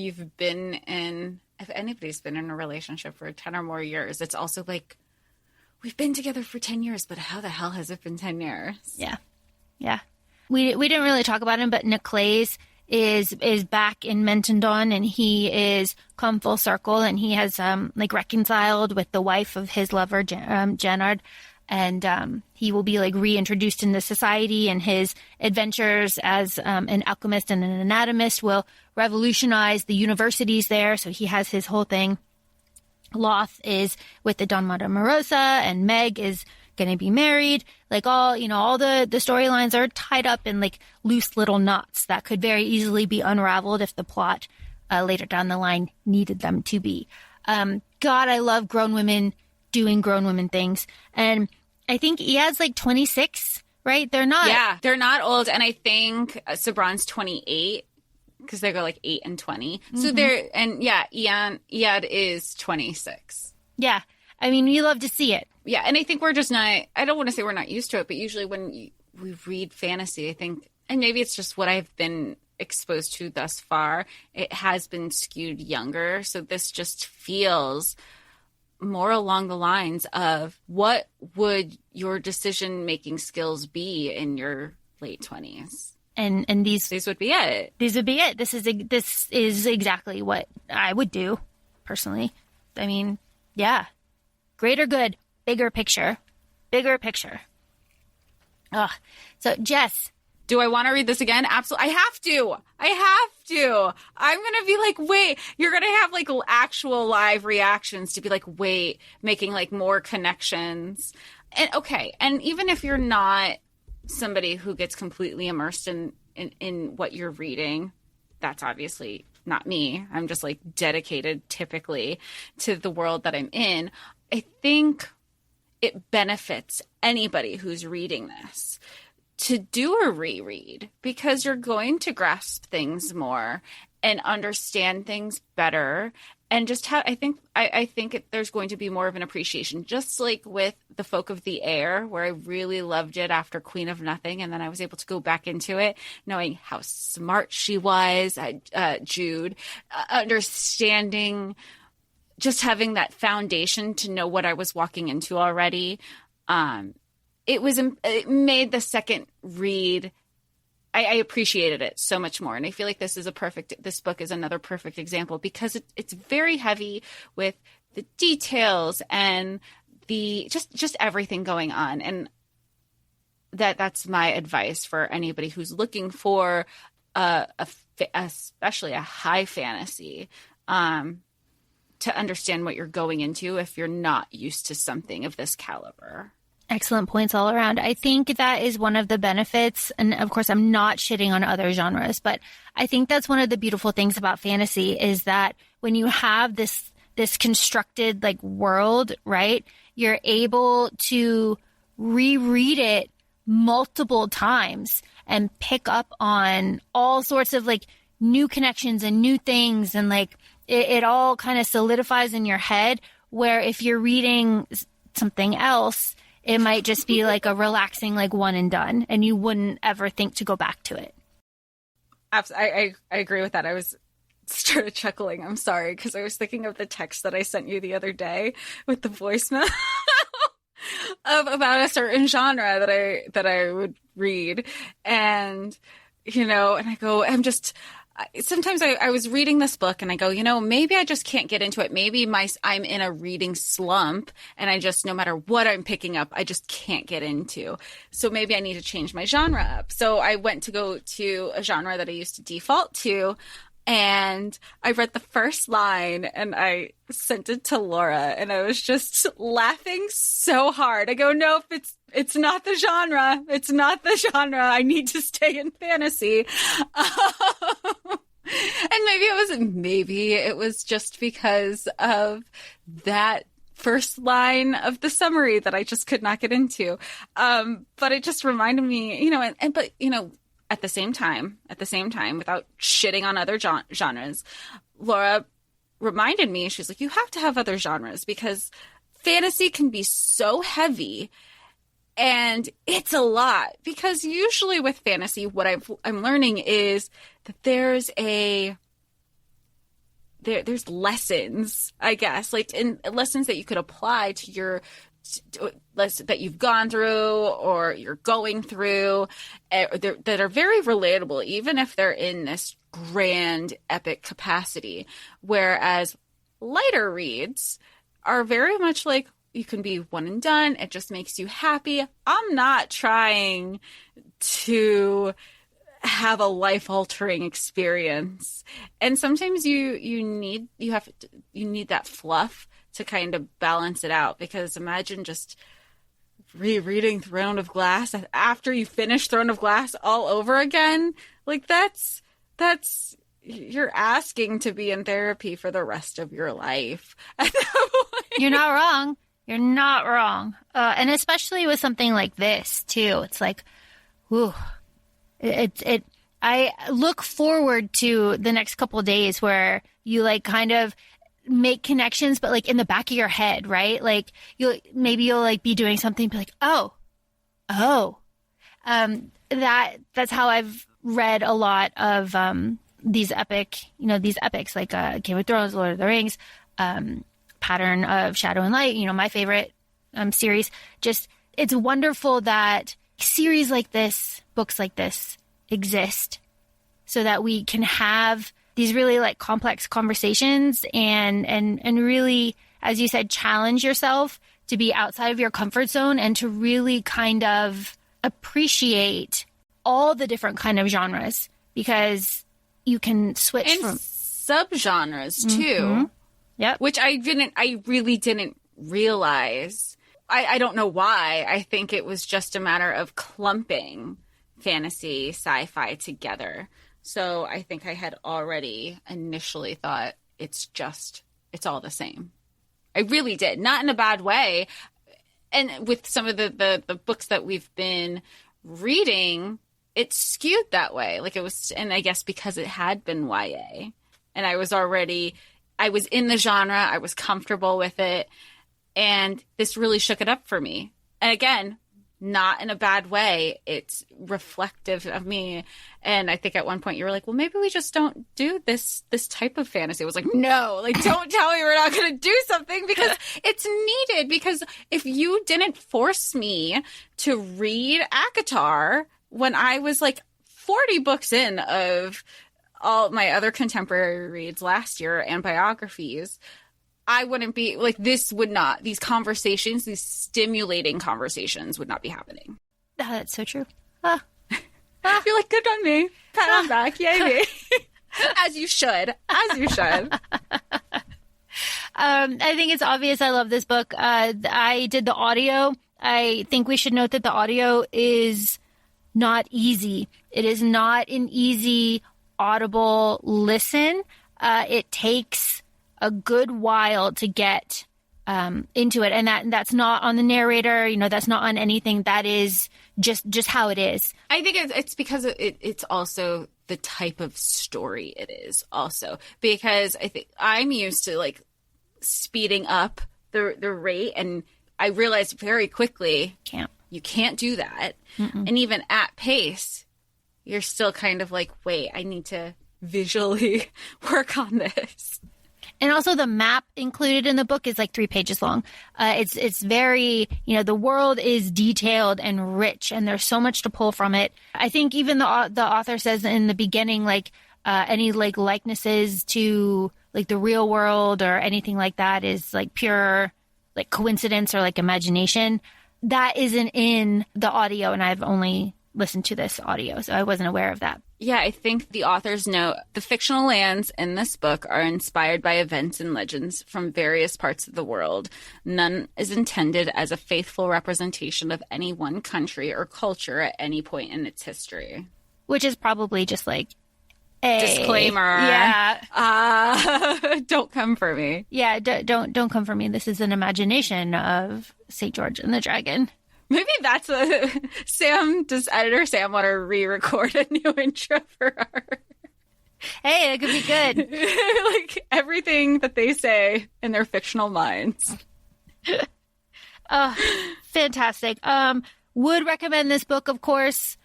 anybody's been in a relationship for 10 or more years, it's also like, we've been together for 10 years, but how the hell has it been 10 years? Yeah. Yeah. We didn't really talk about him, but Niclays is back in Mentendon, and he is come full circle, and he has reconciled with the wife of his lover Jennard, and he will be like reintroduced into society, and his adventures as an alchemist and an anatomist will revolutionize the universities there. So he has his whole thing. Loth is with the Don Matamoros, and Meg is going to be married. Like all the storylines are tied up in like loose little knots that could very easily be unraveled if the plot later down the line needed them to be. God, I love grown women doing grown women things. And I think Iad's like 26, right? They're not old. And I think Sabran's 28. Because they go like 8 and 20. Mm-hmm. So Iad is 26. Yeah. I mean, we love to see it. Yeah. And I think we're just not, I don't want to say we're not used to it, but usually when we read fantasy, I think, and maybe it's just what I've been exposed to thus far, it has been skewed younger. So this just feels more along the lines of what would your decision-making skills be in your late 20s? And these would be it. These would be it. This is exactly what I would do, personally. I mean, yeah. Greater good, bigger picture. Ugh. So, Jess. Do I want to read this again? Absolutely. I have to. I'm going to be like, wait. You're going to have like actual live reactions to be like, wait, making like more connections. And okay. And even if you're not somebody who gets completely immersed in what you're reading, that's obviously not me. I'm just like dedicated typically to the world that I'm in. I think it benefits anybody who's reading this to do a reread, because you're going to grasp things more and understand things better. And just how I think there's going to be more of an appreciation, just like with The Folk of the Air, where I really loved it after Queen of Nothing. And then I was able to go back into it knowing how smart she was, Jude, understanding, just having that foundation to know what I was walking into already. It made the second read, I appreciated it so much more. And I feel like this book is another perfect example, because it's very heavy with the details and the just everything going on. And that's my advice for anybody who's looking for especially a high fantasy, to understand what you're going into if you're not used to something of this caliber. Excellent points all around. I think that is one of the benefits. And of course, I'm not shitting on other genres, but I think that's one of the beautiful things about fantasy is that when you have this constructed like world, right, you're able to reread it multiple times and pick up on all sorts of like new connections and new things. And like it all kind of solidifies in your head, where if you're reading something else, it might just be like a relaxing, like one and done, and you wouldn't ever think to go back to it. I agree with that. I started chuckling. I'm sorry, because I was thinking of the text that I sent you the other day with the voicemail about a certain genre that I would read, and and I go, sometimes I was reading this book and I go, maybe I just can't get into it. Maybe I'm in a reading slump and I just, no matter what I'm picking up, I just can't get into. So maybe I need to change my genre up. So I went to go to a genre that I used to default to. And I read the first line and I sent it to Laura, and I was just laughing so hard. I go, nope, it's not the genre. It's not the genre. I need to stay in fantasy. And maybe it was just because of that first line of the summary that I just could not get into. But it just reminded me, but at the same time, without shitting on other genres, Laura reminded me, she's like, you have to have other genres, because fantasy can be so heavy and it's a lot. Because usually with fantasy, what I'm learning is that there's lessons, I guess, like in lessons that you could apply to your that you've gone through or you're going through, that are very relatable, even if they're in this grand epic capacity. Whereas lighter reads are very much like, you can be one and done. It just makes you happy. I'm not trying to have a life-altering experience. And sometimes you need that fluff to kind of balance it out, because imagine just rereading Throne of Glass after you finish Throne of Glass all over again. Like that's you're asking to be in therapy for the rest of your life. You're not wrong. You're not wrong. And especially with something like this too. It's like, whew. I look forward to the next couple of days where you like kind of make connections, but like in the back of your head, right? Like you'll like be doing something, be like, that's how I've read a lot of these epics like Game of Thrones, Lord of the Rings, Pattern of Shadow and Light, my favorite series. Just, it's wonderful that series like this, books like this exist, so that we can have these really like complex conversations and really, as you said, challenge yourself to be outside of your comfort zone and to really kind of appreciate all the different kind of genres, because you can switch and from subgenres too. Mm-hmm. Yep. Which I really didn't realize. I don't know why. I think it was just a matter of clumping fantasy, sci-fi together. So I think I had already initially thought it's all the same. I really did. Not in a bad way. And with some of the books that we've been reading, it skewed that way. Like it was, and I guess because it had been YA and I was in the genre, I was comfortable with it. And this really shook it up for me. And again, not in a bad way. It's reflective of me. And I think at one point you were like, well, maybe we just don't do this type of fantasy. I was like, no, like, don't tell me we're not going to do something because it's needed. Because if you didn't force me to read ACOTAR when I was like 40 books in of all my other contemporary reads last year and biographies, I wouldn't be like, these conversations, these stimulating conversations would not be happening. Oh, that's so true. You're like, good on me. Pat on back. Yay me. As you should. I think it's obvious I love this book. I did the audio. I think we should note that the audio is not easy. It is not an easy audible listen. It takes a good while to get into it. And that's not on the narrator, that's not on anything. That is just how it is. I think it's because it's also the type of story it is also. Because I think I'm used to like speeding up the rate, and I realized very quickly you can't do that. Mm-mm. And even at pace, you're still kind of like, wait, I need to visually work on this. And also the map included in the book is like 3 pages long. It's very, the world is detailed and rich, and there's so much to pull from it. I think even the author says in the beginning, like any like likenesses to like the real world or anything like that is like pure like coincidence or like imagination. That isn't in the audio, and I've only listened to this audio, so I wasn't aware of that. Yeah, I think the authors know the fictional lands in this book are inspired by events and legends from various parts of the world. None is intended as a faithful representation of any one country or culture at any point in its history. Which is probably just like a disclaimer. Yeah. Don't come for me. Yeah, don't come for me. This is an imagination of St. George and the Dragon. Maybe that's does editor Sam want to re-record a new intro for her? Hey, it could be good. Like everything that they say in their fictional minds. Oh, fantastic. Would recommend this book, of course.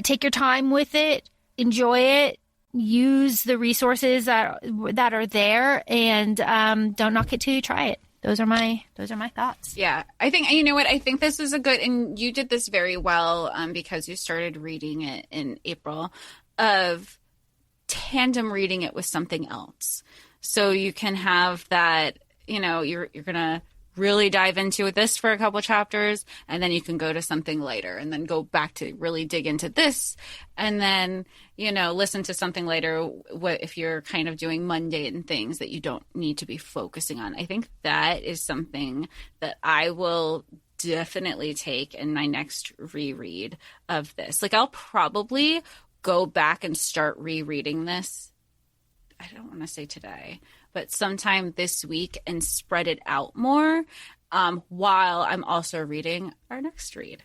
Take your time with it. Enjoy it. Use the resources that are there, and don't knock it till you try it. Those are my thoughts. Yeah. I think, you know what? I think this is a good, and you did this very well because you started reading it in April, of tandem reading it with something else. So you can have that, you're going to really dive into this for a couple chapters, and then you can go to something later and then go back to really dig into this, and then, listen to something later if you're kind of doing mundane things that you don't need to be focusing on. I think that is something that I will definitely take in my next reread of this. Like, I'll probably go back and start rereading this. I don't want to say today, but sometime this week, and spread it out more while I'm also reading our next read.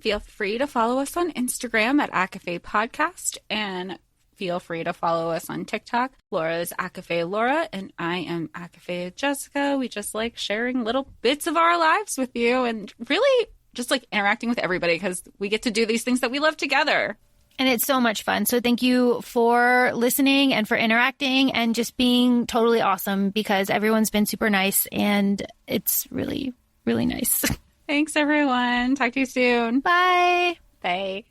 Feel free to follow us on Instagram at ACOFAE Podcast, and feel free to follow us on TikTok. Laura is ACOFAE Laura, and I am ACOFAE Jessica. We just like sharing little bits of our lives with you, and really just like interacting with everybody because we get to do these things that we love together. And it's so much fun. So thank you for listening and for interacting and just being totally awesome, because everyone's been super nice, and it's really, really nice. Thanks, everyone. Talk to you soon. Bye. Bye.